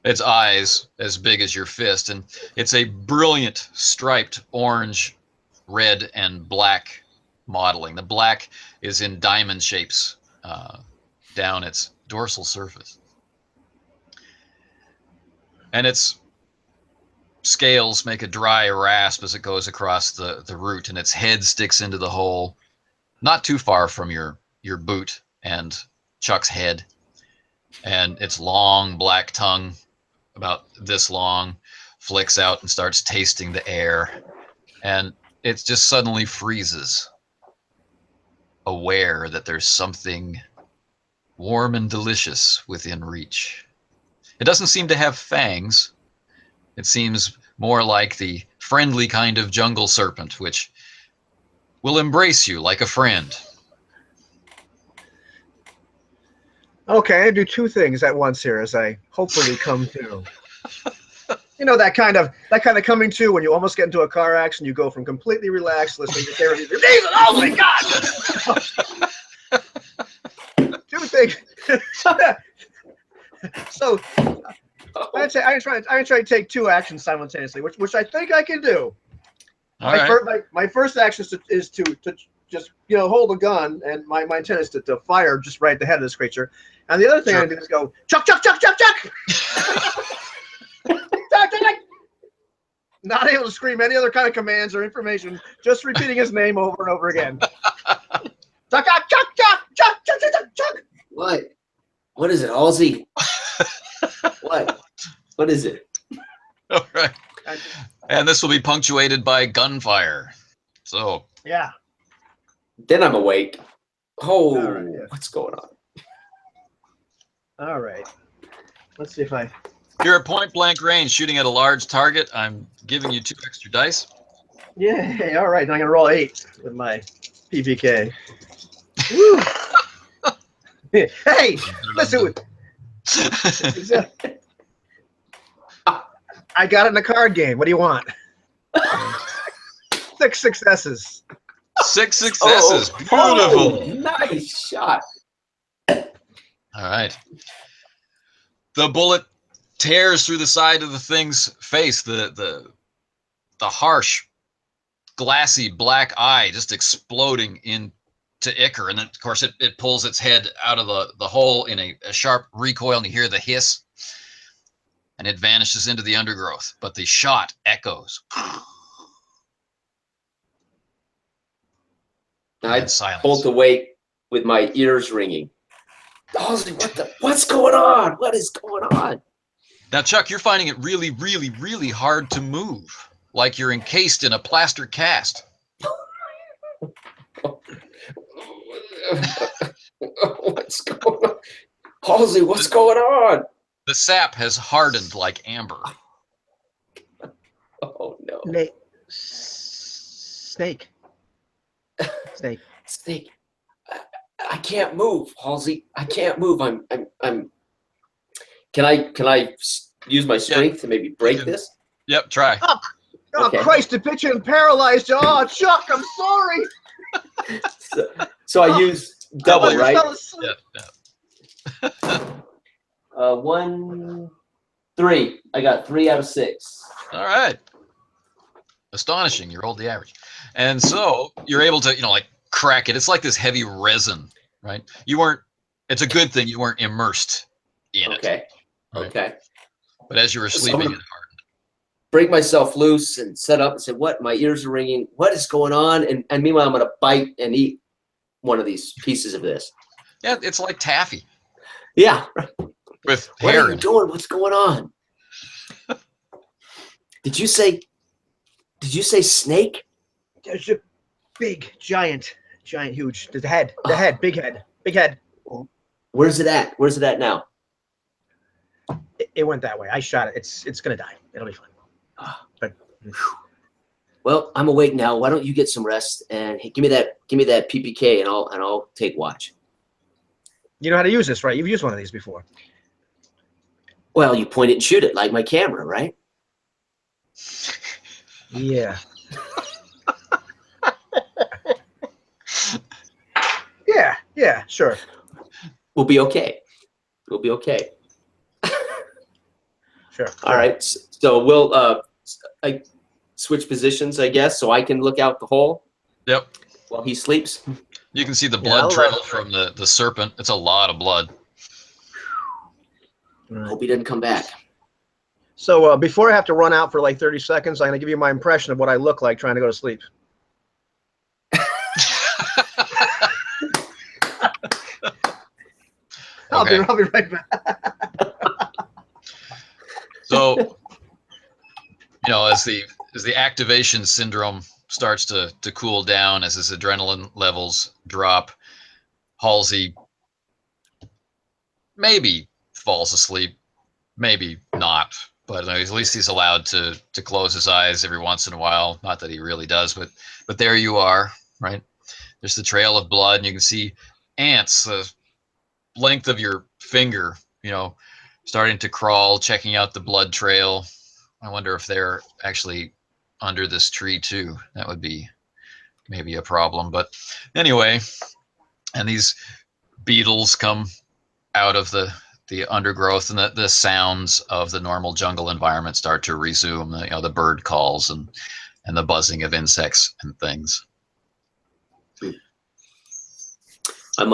Its eyes as big as your fist, and it's a brilliant striped orange, red, and black modeling. The black is in diamond shapes down its dorsal surface. And its scales make a dry rasp as it goes across the root, and its head sticks into the hole not too far from your boot and Chuck's head. And its long black tongue, about this long, flicks out and starts tasting the air. And it just suddenly freezes, aware that there's something warm and delicious within reach. It doesn't seem to have fangs. It seems more like the friendly kind of jungle serpent, which will embrace you like a friend. Okay, I do 2 things at once here as I hopefully come to. That kind of coming to when you almost get into a car accident, you go from completely relaxed listening to therapy. Oh my God! So I'm gonna try to take 2 actions simultaneously, which I think I can do. All right. My first action is to just hold a gun, and my intent is to fire just right at the head of this creature. And the other thing I do is go chuck chuck chuck chuck chuck. Chuck, chuck, chuck. Not able to scream any other kind of commands or information, just repeating his name over and over again. Chuck chuck chuck chuck chuck chuck chuck chuck. What? What is it, Hallsie? What is it? All right. And this will be punctuated by gunfire. So. Yeah. Then I'm awake. Oh, right, yeah. What's going on? All right. Let's see if I. You're at point blank range, shooting at a large target. I'm giving you 2 extra dice. Yeah. All right. Now I'm gonna roll 8 with my PPK. Woo. Hey, listen. I got it in a card game. What do you want? 6 successes. 6 successes. Beautiful. Oh, nice shot. All right. The bullet tears through the side of the thing's face. The harsh, glassy black eye just exploding into ichor, and then of course it pulls its head out of the hole in a sharp recoil, and you hear the hiss, and it vanishes into the undergrowth. But the shot echoes. I silence. bolt awake with my ears ringing. Hallsie, what's going on? What is going on? Now, Chuck, you're finding it really, really, really hard to move, like you're encased in a plaster cast. What's going on? Hallsie, what's going on? The sap has hardened like amber. Oh, no. Snake. Snake. I can't move, Hallsie. I can't move. I'm. Can I use my strength to maybe break this? Yep, try. Oh, Okay. Christ! The pitch and paralyzed you. Oh, Chuck, I'm sorry. So I use double, right? Yeah. 1, 3. I got 3 out of 6. All right. Astonishing. You rolled the average. And so you're able to, like crack it. It's like this heavy resin, right? It's a good thing you weren't immersed in it. Okay. Right? Okay. But as you were sleeping, it hardened. Break myself loose and set up and say, what? My ears are ringing. What is going on? And meanwhile, I'm going to bite and eat one of these pieces of this. Yeah, it's like taffy. Yeah. With What hair are you doing? What's going on? Did you say snake? There's a big, giant, huge. The head, big head. Where's it at? Where's it at now? It went that way. I shot it. It's gonna die. It'll be fine. But well, I'm awake now. Why don't you get some rest and hey, give me that PPK and I'll take watch. You know how to use this, right? You've used one of these before. Well, you point it and shoot it like my camera, right? Yeah. Yeah, sure. We'll be okay. We'll be okay. Sure. All right. So we'll I switch positions, I guess, so I can look out the hole. Yep. While he sleeps. You can see the blood trail from the serpent. It's a lot of blood. Right. Hope he didn't come back. So before I have to run out for like 30 seconds, I'm going to give you my impression of what I look like trying to go to sleep. Okay. I'll be right back. So, as the activation syndrome starts to cool down, as his adrenaline levels drop, Hallsie maybe falls asleep, maybe not, but at least he's allowed to close his eyes every once in a while. Not that he really does, but there you are, right? There's the trail of blood, and you can see ants the length of your finger, starting to crawl, checking out the blood trail. I wonder if they're actually under this tree too. That would be maybe a problem. But anyway, and these beetles come out of the undergrowth, and the sounds of the normal jungle environment start to resume. You know, the bird calls and the buzzing of insects and things. I'm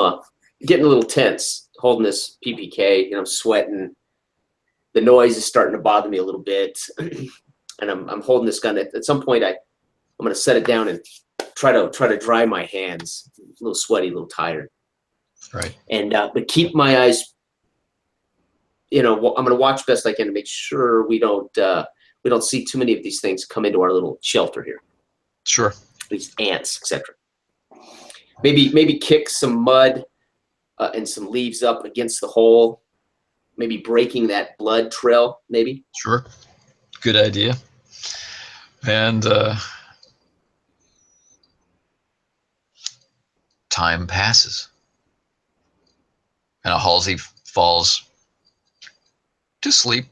getting a little tense holding this PPK, and I'm sweating. The noise is starting to bother me a little bit, and I'm holding this gun. At some point, I'm going to set it down and try to dry my hands. A little sweaty, a little tired. Right. And but keep my eyes. You know, I'm going to watch best I can to make sure we don't see too many of these things come into our little shelter here. Sure. These ants, etc. Maybe kick some mud and some leaves up against the hole. Maybe breaking that blood trail. Maybe. Sure. Good idea. And time passes, and Hallsie falls to sleep.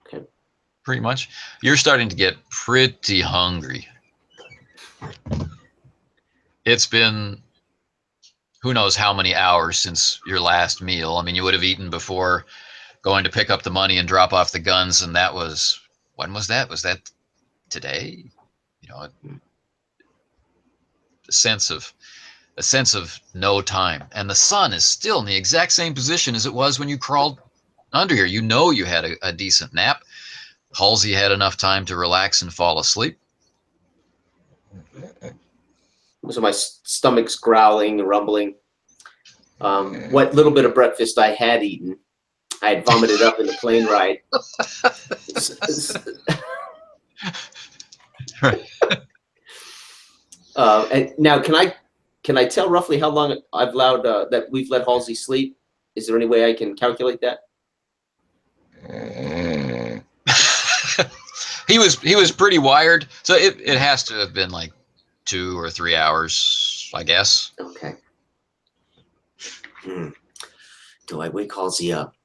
Okay. Pretty much. You're starting to get pretty hungry. It's been who knows how many hours since your last meal. I mean, you would have eaten before going to pick up the money and drop off the guns, and that was, when was that? Was that today? You know, a sense of no time. And the sun is still in the exact same position as it was when you crawled under here. You know you had a decent nap. Hallsie had enough time to relax and fall asleep. So my stomach's growling, rumbling. What little bit of breakfast I had eaten, I had vomited up in the plane ride. Right. And now, can I tell roughly how long I've allowed that we've let Hallsie sleep? Is there any way I can calculate that? He was pretty wired, so it has to have been like 2 or 3 hours, I guess. Okay. Do I wake Hallsie up?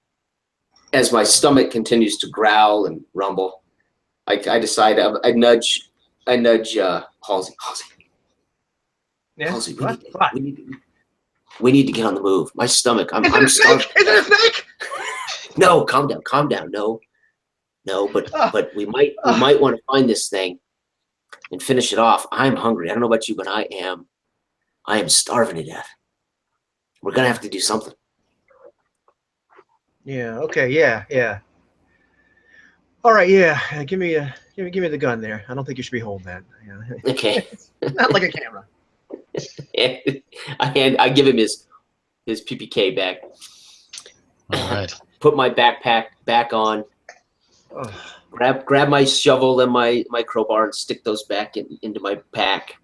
As my stomach continues to growl and rumble, I decide I nudge Hallsie. Hallsie. Yeah. Hallsie, we need to get on the move. My stomach. I'm starving. Is it a snake? No, calm down. No, but we might want to find this thing and finish it off. I'm hungry. I don't know about you, but I am starving to death. We're gonna have to do something. Yeah. Okay. Yeah. All right. Yeah. Give me the gun there. I don't think you should be holding that. Yeah. Okay. Not like a camera. I give him his PPK back. All right. Put my backpack back on. Oh. Grab my shovel and my crowbar and stick those back into my pack.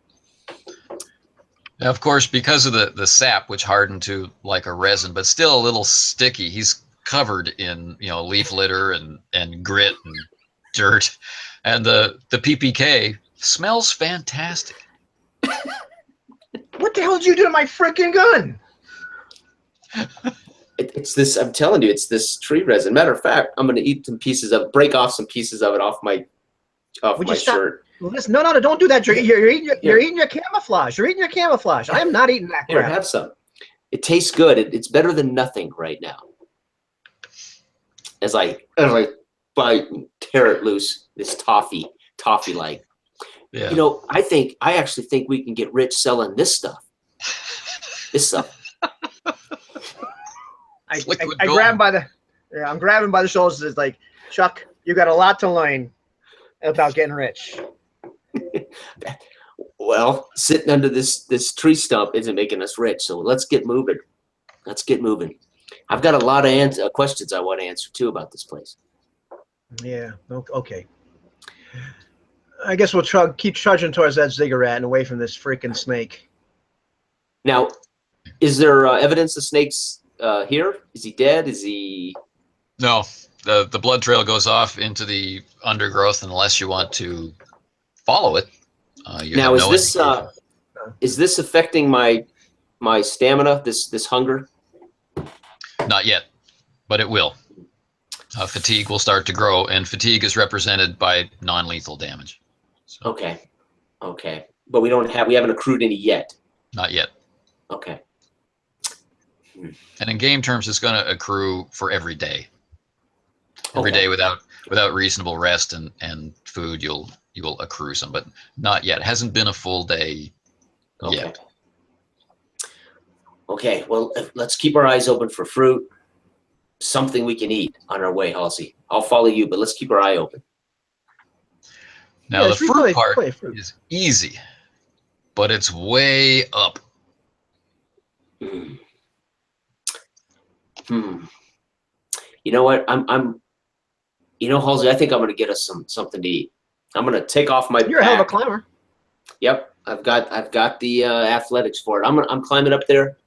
Now, of course, because of the sap, which hardened to like a resin, but still a little sticky, he's covered in, you know, leaf litter and grit and dirt, and the PPK smells fantastic. What the hell did you do to my freaking gun? It's this. I'm telling you, it's this tree resin. Matter of fact, I'm gonna eat some pieces of, break off some pieces of it off my shirt. Listen, no, don't do that. You're eating your camouflage. You're eating your camouflage. I am not eating that Here, crap. have some. It tastes good. It's better than nothing right now. As I bite and tear it loose, this toffee like. Yeah. You know, I actually think we can get rich selling this stuff. I grab him by the, I'm grabbing by the shoulders. It's like, Chuck, you got a lot to learn about getting rich. Well, sitting under this tree stump isn't making us rich, so let's get moving. I've got a lot of questions I want to answer too about this place. Yeah. Okay. I guess we'll keep trudging towards that ziggurat and away from this freaking snake. Now, is there evidence the snake's here? Is he dead? Is he? No, the blood trail goes off into the undergrowth unless you want to follow it. Now, is this affecting my stamina? This hunger? Not yet, but it will. Fatigue will start to grow, and fatigue is represented by non-lethal damage. So, Okay, but we haven't accrued any yet. not yet. Okay. And in game terms, it's going to accrue for every day. Every Okay. day without reasonable rest and food, you will accrue some, but not yet. It hasn't been a full day yet. Okay. Well, let's keep our eyes open for fruit, something we can eat on our way, Hallsie. I'll follow you, but let's keep our eye open. Now, Yeah, the fruit part plenty of fruit. is easy, but it's way up. You know what? You know, Halsey, I think I'm gonna get us something to eat. I'm gonna take off my You're a hell of a pack. climber. Yep, I've got the athletics for it. I'm climbing up there.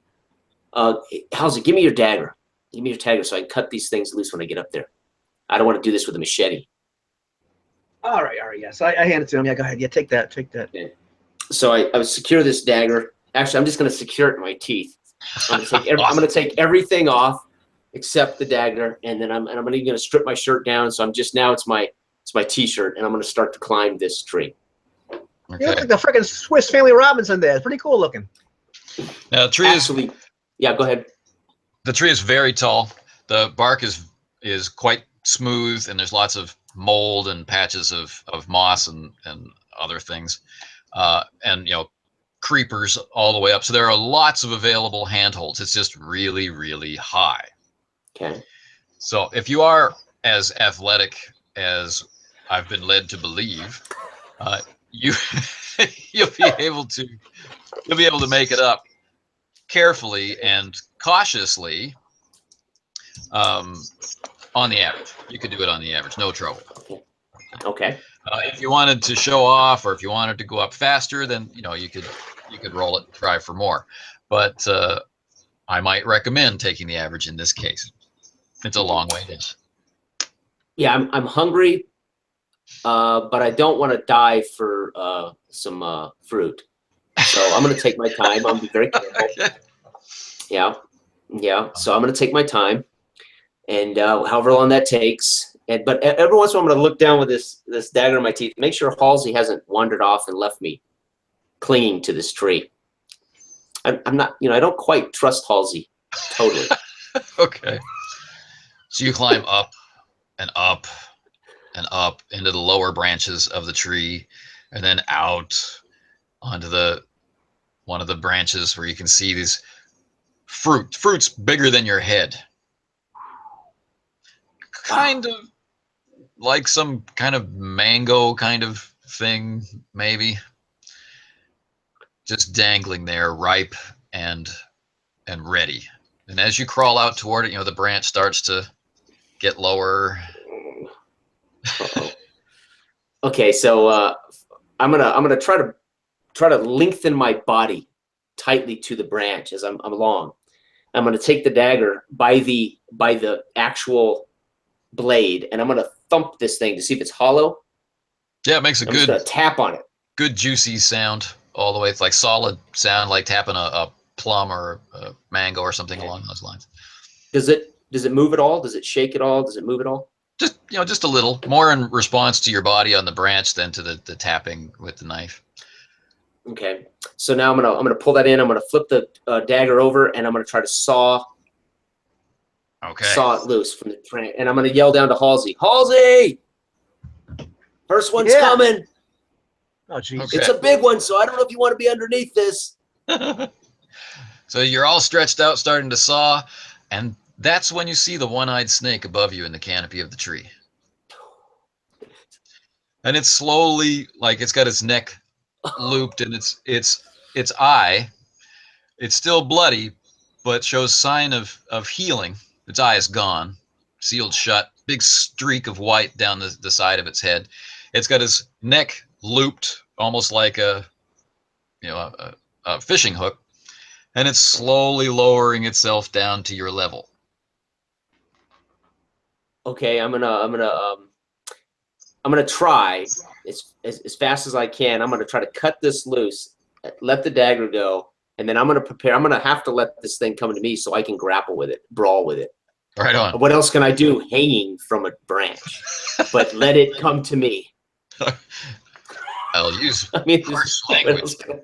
Halsey, give me your dagger. Give me your dagger so I can cut these things loose when I get up there. I don't want to do this with a machete. All right, yes. I hand it to him. Yeah, go ahead. Yeah, take that. Okay. So I would secure this dagger. Actually, I'm just gonna secure it in my teeth. I'm gonna take everything off except the dagger, and then I'm gonna strip my shirt down. So it's my t-shirt, and I'm gonna start to climb this tree. Okay. You look like the freaking Swiss Family Robinson there. It's pretty cool looking. Now, the tree Yeah, go ahead. The tree is very tall. The bark is quite smooth, and there's lots of mold and patches of moss and other things, and creepers all the way up. So there are lots of available handholds. It's just really, really high. Okay. So if you are as athletic as I've been led to believe, you'll be able to make it up carefully and cautiously. On the average, you could do it on the average, no trouble. Okay. If you wanted to show off, or if you wanted to go up faster, then you could roll it and try for more. But I might recommend taking the average in this case. It's a long way down. Yeah, I'm hungry, but I don't want to die for some fruit. So I'm gonna take my time. I'm gonna be very careful. Okay. Yeah. So I'm gonna take my time, and however long that takes. But every once in a while, I'm gonna look down with this dagger in my teeth, make sure Halsey hasn't wandered off and left me clinging to this tree. I'm not, I don't quite trust Halsey totally. Okay. So you climb up and up and up into the lower branches of the tree, and then out onto one of the branches where you can see these fruits bigger than your head. Kind of like some kind of mango kind of thing, maybe. Just dangling there, ripe and ready. And as you crawl out toward it, the branch starts to get lower. Okay, so I'm gonna try to lengthen my body tightly to the branch as I'm along. I'm gonna take the dagger by the actual blade, and I'm gonna thump this thing to see if it's hollow. Yeah, it makes a I'm just gonna tap on it. good juicy sound all the way. It's like solid sound, like tapping a plum or a mango or something along those lines. Does it move at all? Does it shake at all? Does it move at all? Just a little more in response to your body on the branch than to the tapping with the knife. Okay, so now I'm gonna pull that in. I'm gonna flip the dagger over, and I'm gonna try to saw it loose from the branch, and I'm gonna yell down to Halsey. Halsey, first one's coming. Oh, geez. Okay. It's a big one, so I don't know if you want to be underneath this. So you're all stretched out, starting to saw, and that's when you see the one-eyed snake above you in the canopy of the tree. And it's slowly, like, it's got its neck looped, and its eye, it's still bloody, but shows sign of healing. Its eye is gone, sealed shut, big streak of white down the side of its head. It's got its neck looped, almost like a fishing hook, and it's slowly lowering itself down to your level. Okay, I'm gonna try as fast as I can. I'm gonna try to cut this loose, let the dagger go, and then I'm gonna have to let this thing come to me so I can grapple with it, brawl with it. Right on. What else can I do hanging from a branch? But let it come to me. I'll use harsh what language. else can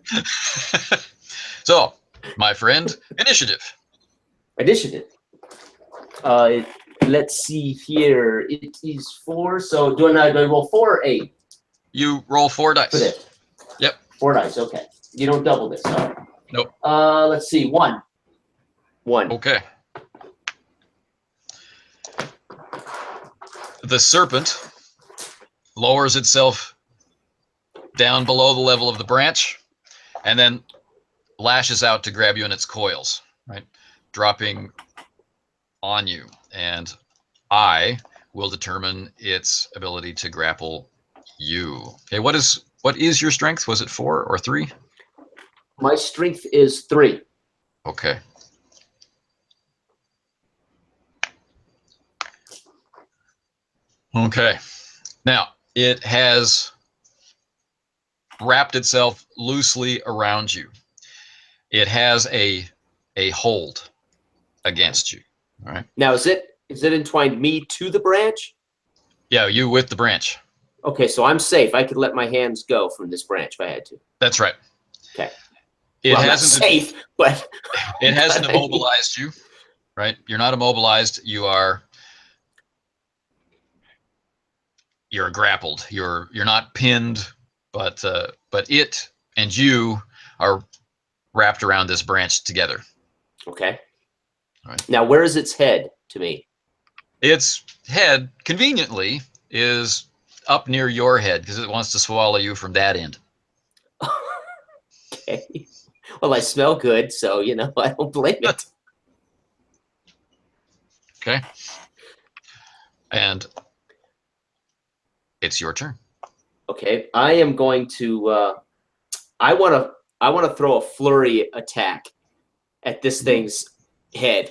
So, my friend, initiative. Initiative. Let's see here. It is 4. So do I roll 4 or 8? You roll 4 dice. For this. Yep. 4 dice. Okay. You don't double this. Sorry. Nope. Let's see. 1. 1. Okay. The serpent lowers itself down below the level of the branch and then lashes out to grab you in its coils, right? Dropping on you. And I will determine its ability to grapple you. Okay, what is your strength? Was it 4 or 3? My strength is 3. Okay. Okay. Now, it has wrapped itself loosely around you. It has a hold against you. All right. Now, is it entwined me to the branch? Yeah, you with the branch. Okay, so I'm safe. I could let my hands go from this branch if I had to. That's right. Okay. It well, hasn't not safe, but it hasn't immobilized you, right? You're not immobilized. You're grappled. You're not pinned, but it and you are wrapped around this branch together. Okay. All right. Now, where is its head to me? Its head, conveniently, is up near your head because it wants to swallow you from that end. Okay. Well, I smell good, so, I don't blame it. Okay. And it's your turn. Okay. I am going to I want to throw a flurry attack at this thing's head.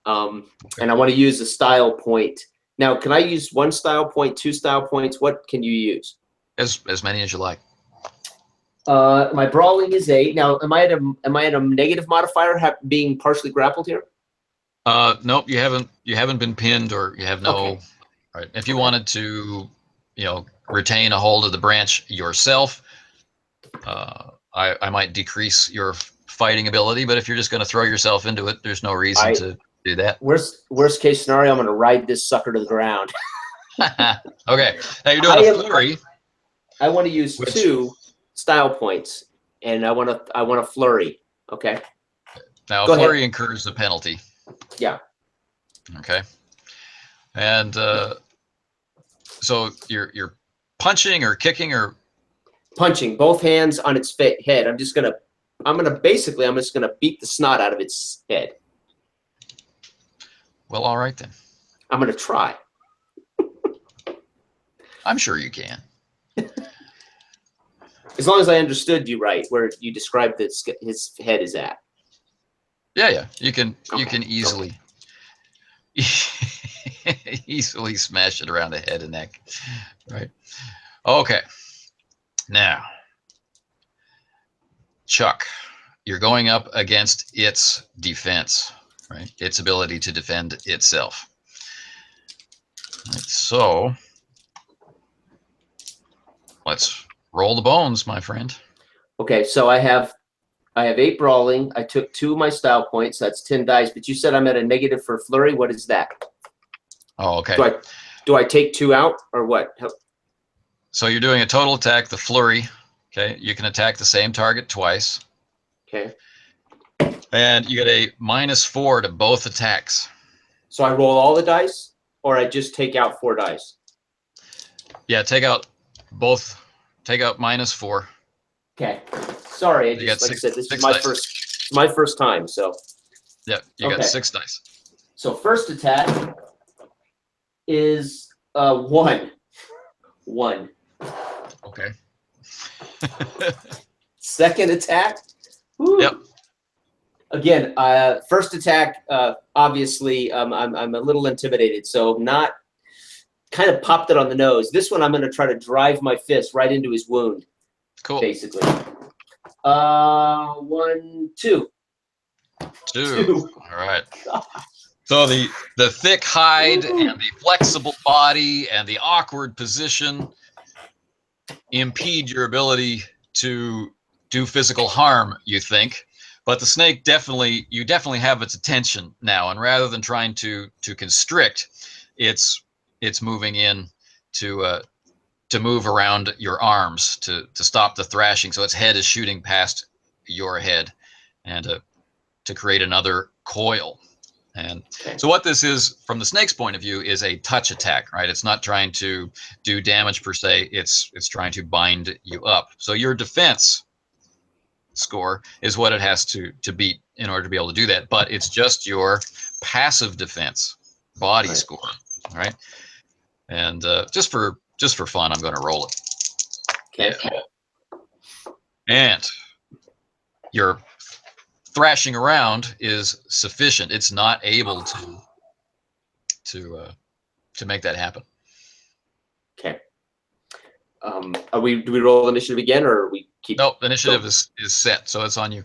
Okay. And I want to use a style point. Now, can I use 1 style point, 2 style points? What can you use? As many as you like. My brawling is 8. Now, am I at a negative modifier being partially grappled here? Nope, you haven't been pinned, or you have no. Okay. Right. If you wanted to, retain a hold of the branch yourself, I might decrease your fighting ability. But if you're just going to throw yourself into it, there's no reason to do that. Worst case scenario, I'm going to ride this sucker to the ground. Okay. Now you're doing a flurry. I want to use 2 style points, and I want to flurry. Okay. Now a flurry incurs a penalty. Yeah. Okay. And so you're punching or kicking or punching, both hands on its head. I'm just gonna beat the snot out of its head. Well, all right then. I'm gonna try. I'm sure you can. As long as I understood you right, where you described that his head is at. Yeah. You can easily easily smash it around the head and neck. Right. Okay. Now, Chuck, you're going up against its defense, right? Its ability to defend itself. Right, so let's roll the bones, my friend. Okay, so I have 8 brawling. I took 2 of my style points. That's 10 dice. But you said I'm at a negative for flurry. What is that? Oh, okay. Do I take 2 out or what? So you're doing a total attack, the flurry. Okay, you can attack the same target twice. Okay. And you get a -4 to both attacks. So I roll all the dice, or I just take out 4 dice? Yeah, take out both. Take out -4. Okay. Sorry, like I said, this is my first time. So. Yeah, you got 6 dice. So first attack is 1. 1. Okay. Second attack. Woo. Yep. Again, first attack. Obviously, I'm a little intimidated, so not kind of popped it on the nose. This one, I'm going to try to drive my fist right into his wound. Cool. Basically. 1, 2. 2. All right. Gosh. So the thick hide and the flexible body and the awkward position impede your ability to do physical harm, you think, But the snake you definitely have its attention now, and rather than trying to constrict, it's moving in to move around your arms to stop the thrashing. So its head is shooting past your head, and to create another coil. And so what this is, from the snake's point of view, is a touch attack, right? It's not trying to do damage per se. It's trying to bind you up. So your defense score is what it has to beat in order to be able to do that. But it's just your passive defense body score, all right? And just for fun, I'm going to roll it. Okay. Yeah. And your thrashing around is sufficient. It's not able to make that happen. Okay. Do we roll initiative again, or we keep? Nope, initiative is set, so it's on you.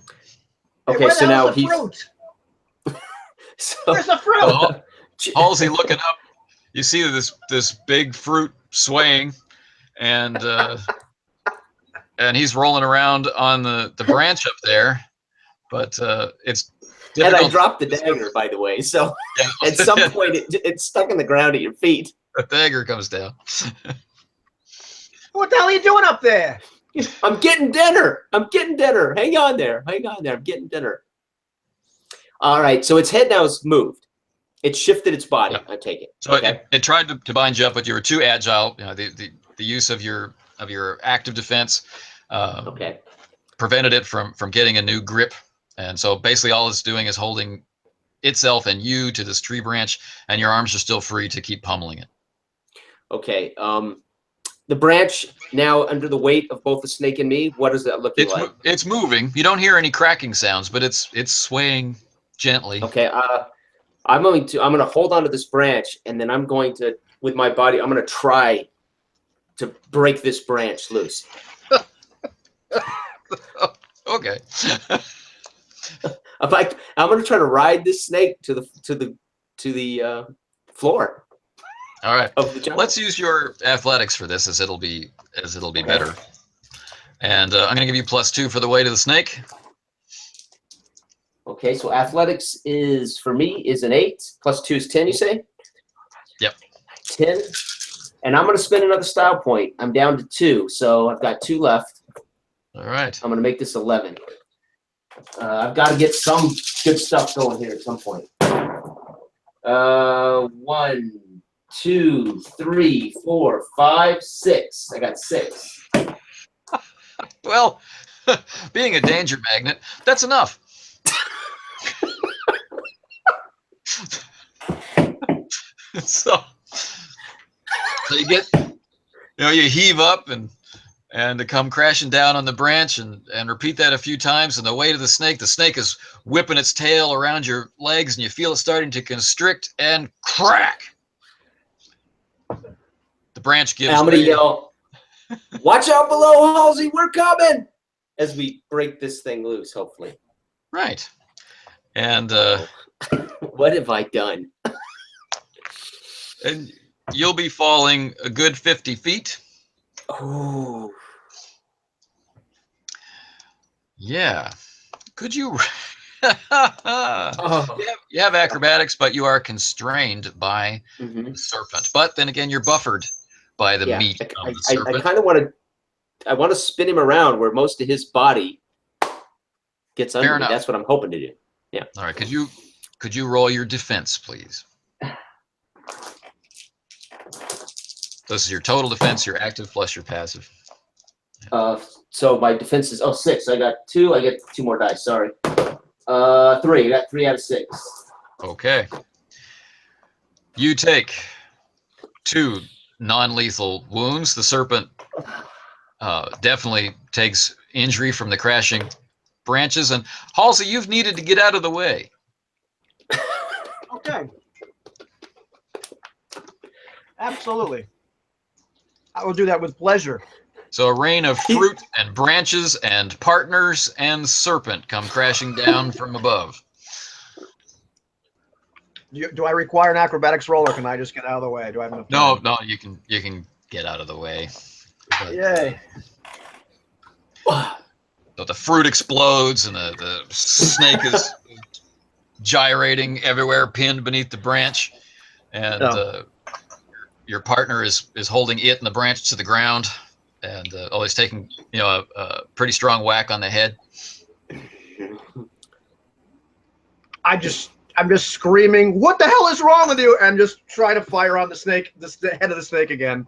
Okay, so now he's. Fruit? So, Where's the fruit? So, Hallsie looking up, you see this big fruit swaying, and he's rolling around on the branch up there, but it's difficult. And I dropped the dagger, by the way, so at some point it's stuck in the ground at your feet. The dagger comes down. What the hell are you doing up there? I'm getting dinner. I'm getting dinner. Hang on there. Hang on there. I'm getting dinner. All right. So its head now is moved. It shifted its body. I take it. So it tried to bind you up, but you were too agile. You know, the use of your active defense prevented it from getting a new grip. And so basically all it's doing is holding itself and you to this tree branch, and your arms are still free to keep pummeling it. Okay. The branch now under the weight of both the snake and me, what is that looking like? It's moving. You don't hear any cracking sounds, but it's swaying gently. Okay. I'm going to hold on to this branch, and then I'm going to, with my body, I'm going to try to break this branch loose. Okay. I'm going to try to ride this snake to the floor. All right. Let's use your athletics for this, as it'll be better. And I'm going to give you +2 for the weight of the snake. Okay, so athletics is, for me, is an 8. +2 is 10, you say? Yep. 10. And I'm going to spend another style point. I'm down to 2, so I've got 2 left. All right. I'm going to make this 11. I've got to get some good stuff going here at some point. 1, 2, 3, 4, 5, 6. I got 6. Well, being a danger magnet, that's enough. So you get, you heave up and to come crashing down on the branch, and repeat that a few times, and the weight of the snake is whipping its tail around your legs, and you feel it starting to constrict, and crack. The branch gives. I'm going to yell, "Watch out below, Hallsie, we're coming!" as we break this thing loose, hopefully. Right. And what have I done? And you'll be falling a good 50 feet. Oh. Yeah. Could you? You have acrobatics, but you are constrained by the serpent. But then again, you're buffered by the meat of the serpent. I kind of want to spin him around where most of his body gets under. Fair enough. That's what I'm hoping to do. Yeah. All right. Could you roll your defense, please? This is your total defense, your active plus your passive. So my defense is 6. I got 2. I get 2 more dice. Sorry. 3. I got 3 out of 6. Okay. You take 2 non-lethal wounds. The serpent definitely takes injury from the crashing branches. And Hallsie, you've needed to get out of the way. Okay. Absolutely. I will do that with pleasure. So a rain of fruit and branches and partners and serpent come crashing down from above. Do I require an acrobatics roll, or can I just get out of the way? Do I have enough time? No, you can get out of the way. But, Yay. So the fruit explodes, and the snake is gyrating everywhere, pinned beneath the branch, and your partner is holding it and the branch to the ground, and always taking a pretty strong whack on the head. I'm just screaming, "What the hell is wrong with you?" And just try to fire on the snake, the head of the snake again.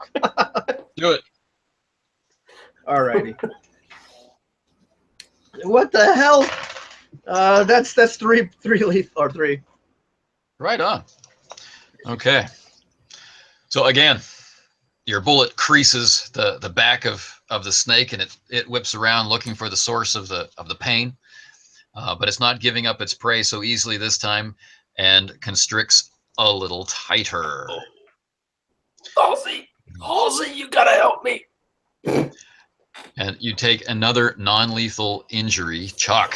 Do it. All righty. What the hell? That's three lethal or three. Right on. Okay. So again, your bullet creases the back of the snake, and it whips around looking for the source of the pain, but it's not giving up its prey so easily this time, and constricts a little tighter. Hallsie, you gotta help me. And you take another non-lethal injury, Chuck,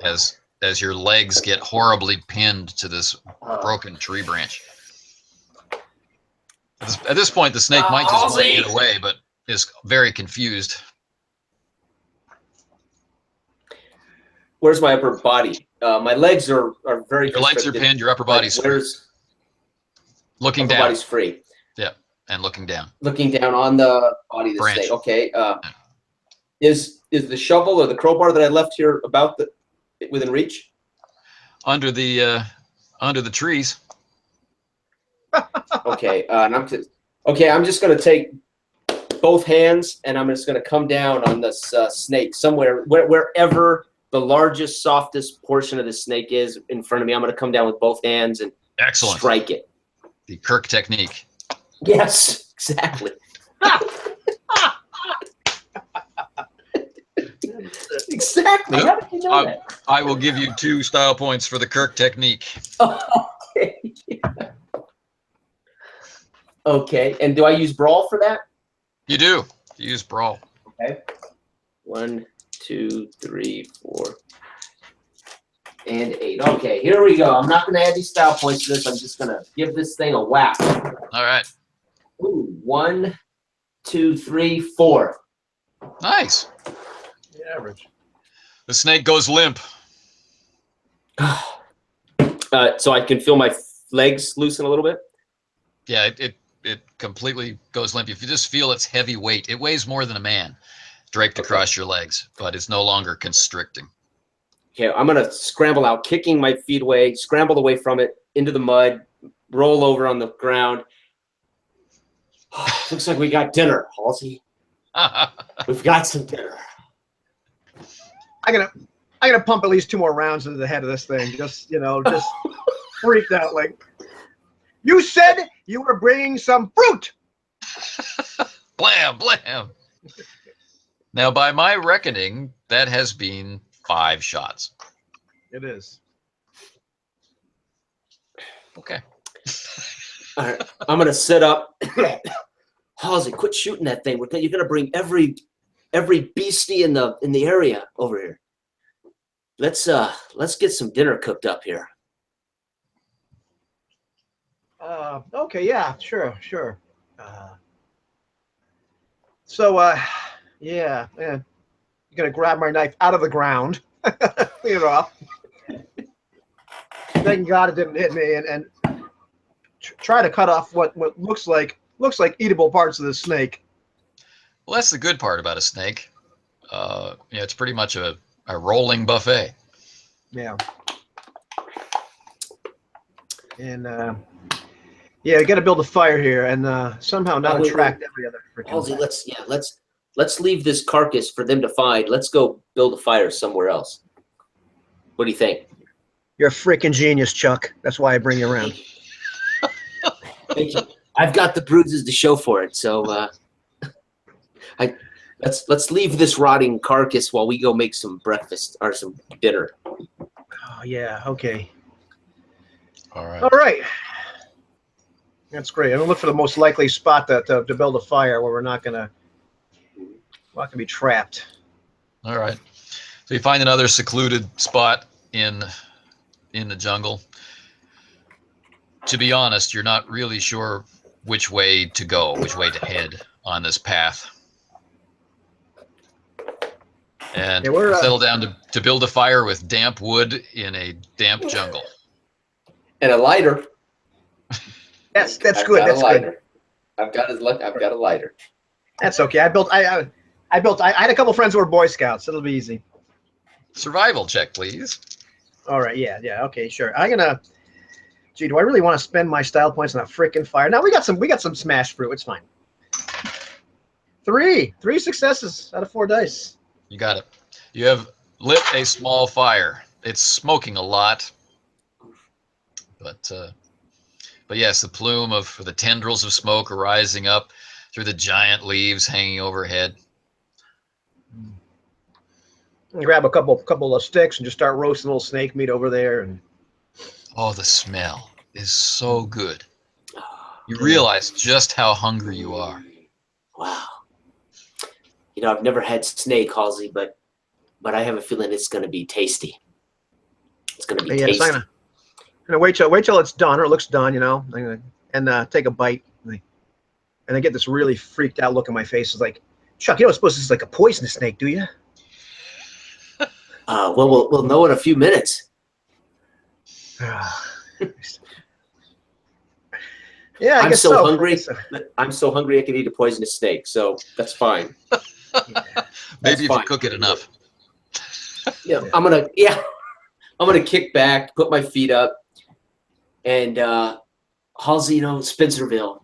as your legs get horribly pinned to this broken tree branch. At this point, the snake might just want to get away, but is very confused. Where's my upper body? My legs are very. Your legs are pinned. Your upper body's free. Looking down. Upper body's free. Yeah, and looking down. Looking down on the body of the snake. Okay. Is the shovel or the crowbar that I left here within reach? Under the trees. Okay. I'm just gonna take both hands, and I'm just gonna come down on this snake somewhere, wherever the largest, softest portion of the snake is in front of me. I'm gonna come down with both hands and strike it. The Kirk technique. Yes, exactly. Exactly. How did you know that? I will give you 2 style points for the Kirk technique. Okay. Okay. And do I use brawl for that? You do. You use brawl. Okay. 1, 2, 3, 4, and 8. Okay, here we go. I'm not going to add these style points to this. I'm just going to give this thing a whack. All right. Ooh, 1, 2, 3, 4. Nice. The average. The snake goes limp. So I can feel my legs loosen a little bit? Yeah, it completely goes limp. If you just feel its heavy weight, it weighs more than a man draped across your legs, but it's no longer constricting. Okay, I'm going to scramble out, kicking my feet away, scramble away from it, into the mud, roll over on the ground. Looks like we got dinner, Hallsie. We've got some dinner. I'm gonna pump at least 2 more rounds into the head of this thing. Just freaked out like, you said you were bringing some fruit. Blam, blam. Now, by my reckoning, that has been 5 shots. It is. Okay. All right, I'm gonna sit up. Hallsie, quit shooting that thing. You're gonna bring every beastie in the area over here. Let's get some dinner cooked up here. Okay, yeah, sure. Yeah. I'm gonna grab my knife out of the ground, clean it off. Thank God it didn't hit me, and try to cut off what looks like eatable parts of the snake. Well, that's the good part about a snake. It's pretty much a rolling buffet. Yeah. And yeah, we got to build a fire here, and somehow not attract every other freaking. Hallsie, let's leave this carcass for them to find. Let's go build a fire somewhere else. What do you think? You're a freaking genius, Chuck. That's why I bring you around. Thank you. I've got the bruises to show for it. So let's leave this rotting carcass while we go make some breakfast or some dinner. Oh yeah. Okay. All All right. That's great. I'm gonna look for the most likely spot to build a fire where we're not gonna be trapped. All right. So you find another secluded spot in the jungle. To be honest, you're not really sure which way to go, which way to head on this path. and Yeah, we're, settle down to build a fire with damp wood in a damp jungle. And a lighter. that's I've good. got That's a good. lighter. I've got a lighter. That's okay. I had a couple friends who were Boy Scouts. It'll be easy. Survival check, please. All right. Yeah. Okay. Sure. Gee, do I really want to spend my style points on a frickin' fire? Now we got some smash fruit. It's fine. Three successes out of 4 dice. You got it. You have lit a small fire. It's smoking a lot, but yes, the plume of the tendrils of smoke are rising up through the giant leaves hanging overhead. Grab a couple of sticks and just start roasting a little snake meat over there. And Oh, the smell is so good. You realize just how hungry you are. Wow. You know, I've never had snake, Hallsie, but I have a feeling it's going to be tasty. It's going to be tasty. I'm gonna wait till it's done or it looks done, you know, and take a bite. And I get this really freaked out look on my face. It's like, Chuck, you don't suppose this is like a poisonous snake, do you? Well, we'll know in a few minutes. Yeah, I'm so hungry. I'm so hungry I can eat a poisonous snake, so that's fine. Maybe if you cook it enough. Yeah, I'm gonna kick back, put my feet up, and Hallsie, you know, Spencerville.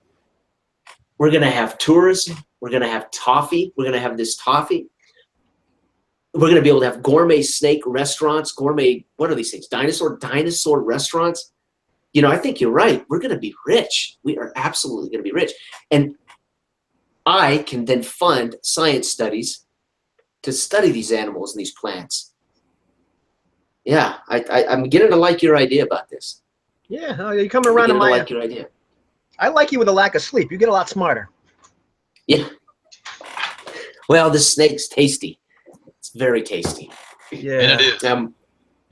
We're gonna have tourism. We're gonna have toffee. We're gonna have this toffee. We're gonna be able to have gourmet snake restaurants, gourmet. What are these things? Dinosaur restaurants. You know, I think you're right. We're gonna be rich. We are absolutely gonna be rich, and I can then fund science studies to study these animals and these plants. Yeah, I'm beginning to like your idea about this. Yeah, you come around to I like your idea. I like you with a lack of sleep. You get a lot smarter. Yeah. Well, this snake's tasty. It's very tasty. Yeah. And it is.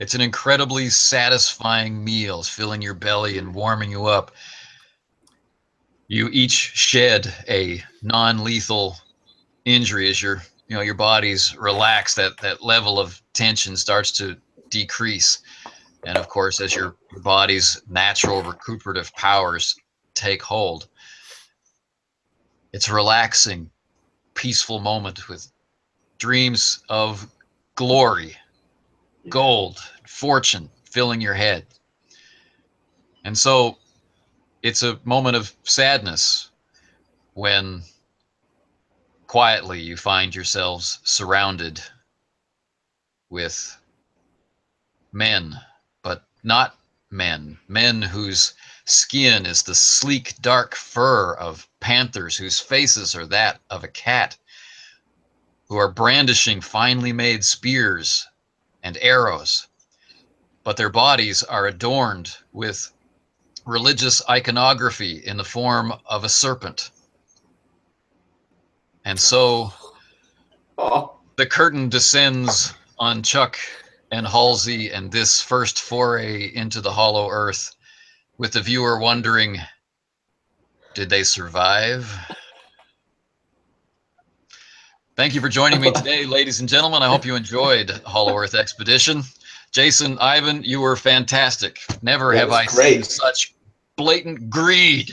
It's an incredibly satisfying meal. It's filling your belly and warming you up. You each shed a non-lethal injury as your body's relaxed. That level of tension starts to decrease. And of course, as your body's natural recuperative powers take hold, it's a relaxing, peaceful moment with dreams of glory, gold, fortune filling your head. And so it's a moment of sadness when quietly you find yourselves surrounded with men, but not men whose skin is the sleek, dark fur of panthers, whose faces are that of a cat, who are brandishing finely made spears and arrows, but their bodies are adorned with religious iconography in the form of a serpent. And so the curtain descends on Chuck and Hallsie and this first foray into the hollow earth, with the viewer wondering, did they survive? Thank you for joining me today, ladies and gentlemen. I hope you enjoyed Hollow Earth Expedition. Jason, Ivan, you were fantastic. Never have I seen such blatant greed.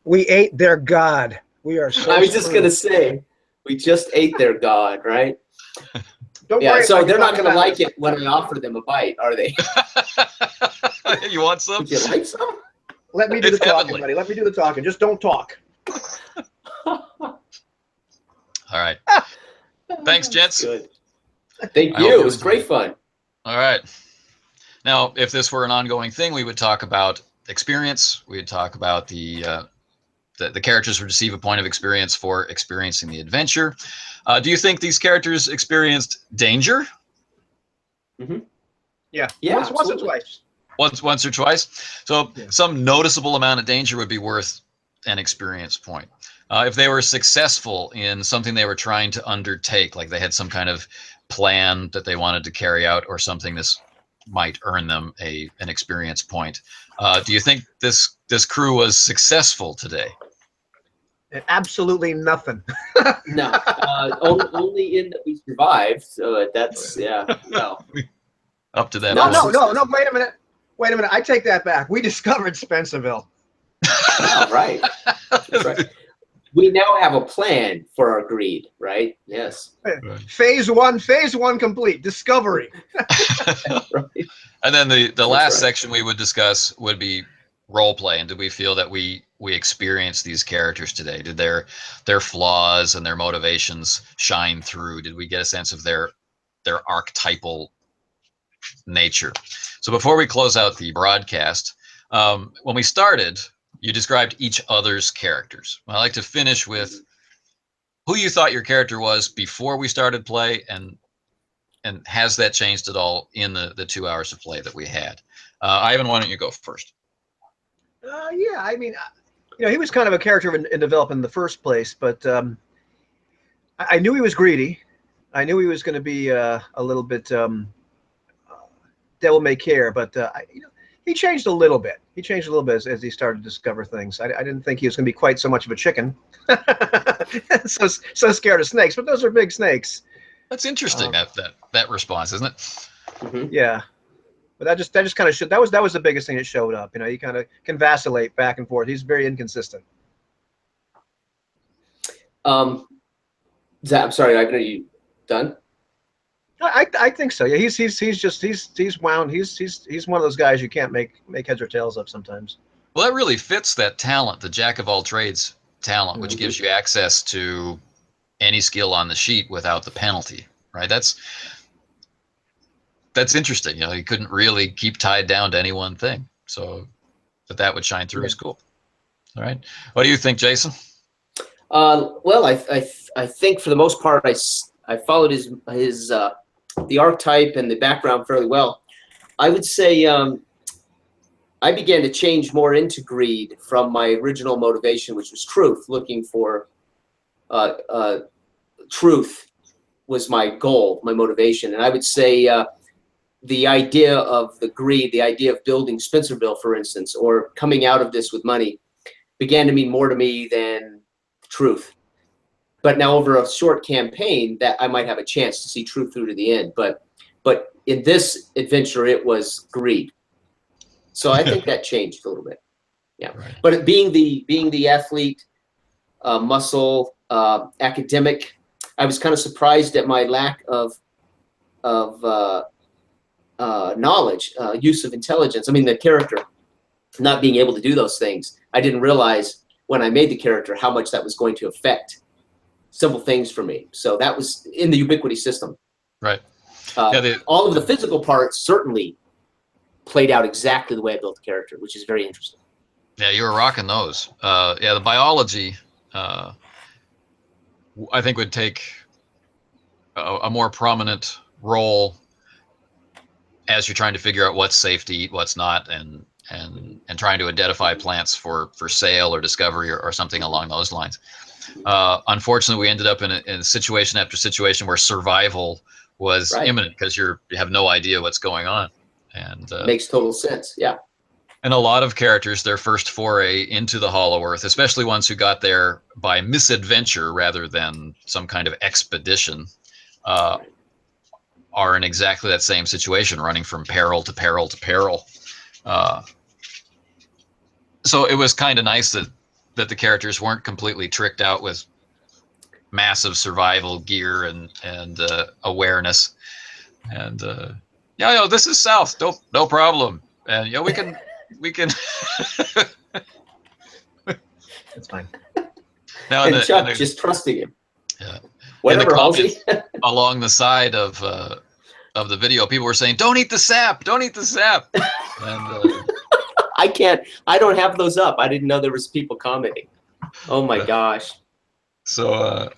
We ate their god. We are so I was just going to say, we just ate their god, right? Don't Yeah, worry so about they're not talking going to about like it when I offer them a bite, are they? You want some? Would you like some? Let me do the It's talking, heavenly. buddy. Let me do the talking. Just don't talk. All right. Thanks, gents. Good. Thank I hope you. you It was enjoyed great it. fun. All right. Now, if this were an ongoing thing, we would talk about experience. We'd talk about the characters would receive a point of experience for experiencing the adventure. Do you think these characters experienced danger? Mm-hmm. Yeah. Yeah, Once or twice. Once or twice. So some noticeable amount of danger would be worth an experience point. If they were successful in something they were trying to undertake, like they had some kind of plan that they wanted to carry out or something, this might earn them an experience point. Do you think this crew was successful today? Absolutely nothing. No, only in that we survived. So that's no. Up to that No, point. no. Wait a minute. I take that back. We discovered Spencerville. Oh, right. That's right. We now have a plan for our greed, right? Yes. Phase one complete. Discovery. Right. And then the That's last right. section we would discuss would be role play, and did we feel that we experienced these characters today? Did their flaws and their motivations shine through? Did we get a sense of their archetypal nature? So before we close out the broadcast, when we started, you described each other's characters. I like to finish with who you thought your character was before we started play, and has that changed at all in the 2 hours of play that we had? Ivan, why don't you go first? Yeah, I mean, he was kind of a character in development in the first place, but I knew he was greedy. I knew he was going to be a little bit devil may care, but he changed a little bit. He changed a little bit as he started to discover things. I didn't think he was going to be quite so much of a chicken. so scared of snakes, but those are big snakes. That's interesting. That response, isn't it? Mm-hmm. Yeah, but that just kind of showed. That was the biggest thing that showed up. He kind of can vacillate back and forth. He's very inconsistent. Zach, I'm sorry, Ivan, are you done? I think so. Yeah, he's wound. He's one of those guys you can't make heads or tails of sometimes. Well, that really fits that talent, the jack of all trades talent, which gives you access to any skill on the sheet without the penalty, right? That's interesting. You couldn't really keep tied down to any one thing, so that would shine through is cool. All right, what do you think, Jason? Well, I think for the most part I followed his the archetype and the background fairly well. I would say I began to change more into greed from my original motivation, which was truth. Looking for truth was my goal, my motivation. And I would say the idea of the greed, the idea of building Spencerville, for instance, or coming out of this with money, began to mean more to me than truth. But now over a short campaign, that I might have a chance to see truth through to the end. But in this adventure, it was greed. So I think that changed a little bit. Yeah. Right. But being the athlete, muscle, academic, I was kind of surprised at my lack of knowledge, use of intelligence. I mean, the character not being able to do those things. I didn't realize when I made the character how much that was going to affect simple things for me. So that was in the Ubiquity system. Right. All of the physical parts certainly played out exactly the way I built the character, which is very interesting. Yeah, you were rocking those. Yeah, the biology, I think, would take a more prominent role as you're trying to figure out what's safe to eat, what's not, and trying to identify plants for sale or discovery or something along those lines. Unfortunately, we ended up in a situation after situation where survival was imminent because you have no idea what's going on. And makes total sense. Yeah. And a lot of characters, their first foray into the Hollow Earth, especially ones who got there by misadventure rather than some kind of expedition, are in exactly that same situation, running from peril to peril to peril. So it was kind of nice that the characters weren't completely tricked out with massive survival gear and awareness. And this is south. No problem. And we can. That's fine. Now, and Chuck just trusting him. Yeah. Whatever, Hallsie. Along the side of the video, people were saying, "Don't eat the sap! Don't eat the sap!" And I don't have those up. I didn't know there was people commenting. Oh my gosh. So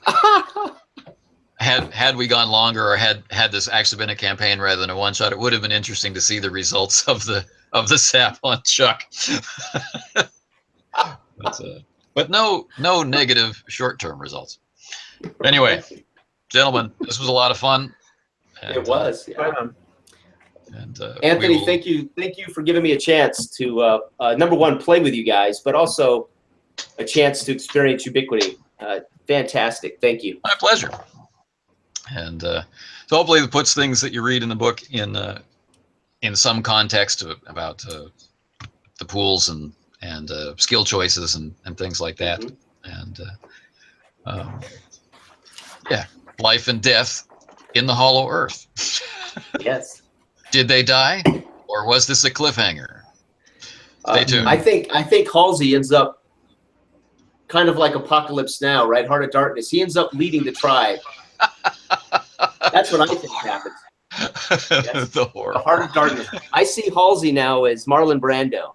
had we gone longer, or had this actually been a campaign rather than a one shot, it would have been interesting to see the results of the sap on Chuck. But no negative short-term results. Anyway, gentlemen, this was a lot of fun. And, it was. Yeah. And Anthony, thank you for giving me a chance to number one, play with you guys, but also a chance to experience Ubiquity. Fantastic. Thank you. My pleasure. And so hopefully it puts things that you read in the book in some context about the pools and skill choices and things like that. Mm-hmm. And yeah, life and death in the Hollow Earth. Yes. Did they die, or was this a cliffhanger? Stay tuned. I think Hallsie ends up kind of like Apocalypse Now, right? Heart of Darkness. He ends up leading the tribe. That's what I think happens. Yes. The horror. The Heart of Darkness. I see Hallsie now as Marlon Brando.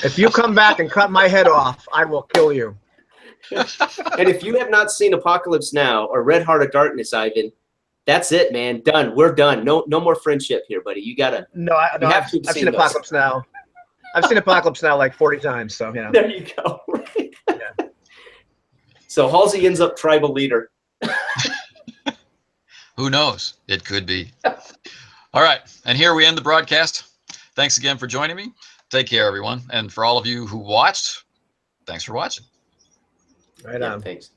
If you come back and cut my head off, I will kill you. And if you have not seen Apocalypse Now or read Heart of Darkness, Ivan, that's it, man. Done. We're done. No more friendship here, buddy. You gotta. I've seen Apocalypse Now. I've seen Apocalypse Now like 40 times. So yeah. There you go. Yeah. So Hallsie ends up tribal leader. Who knows? It could be. All right, and here we end the broadcast. Thanks again for joining me. Take care, everyone, and for all of you who watched, thanks for watching. Right on. Thanks.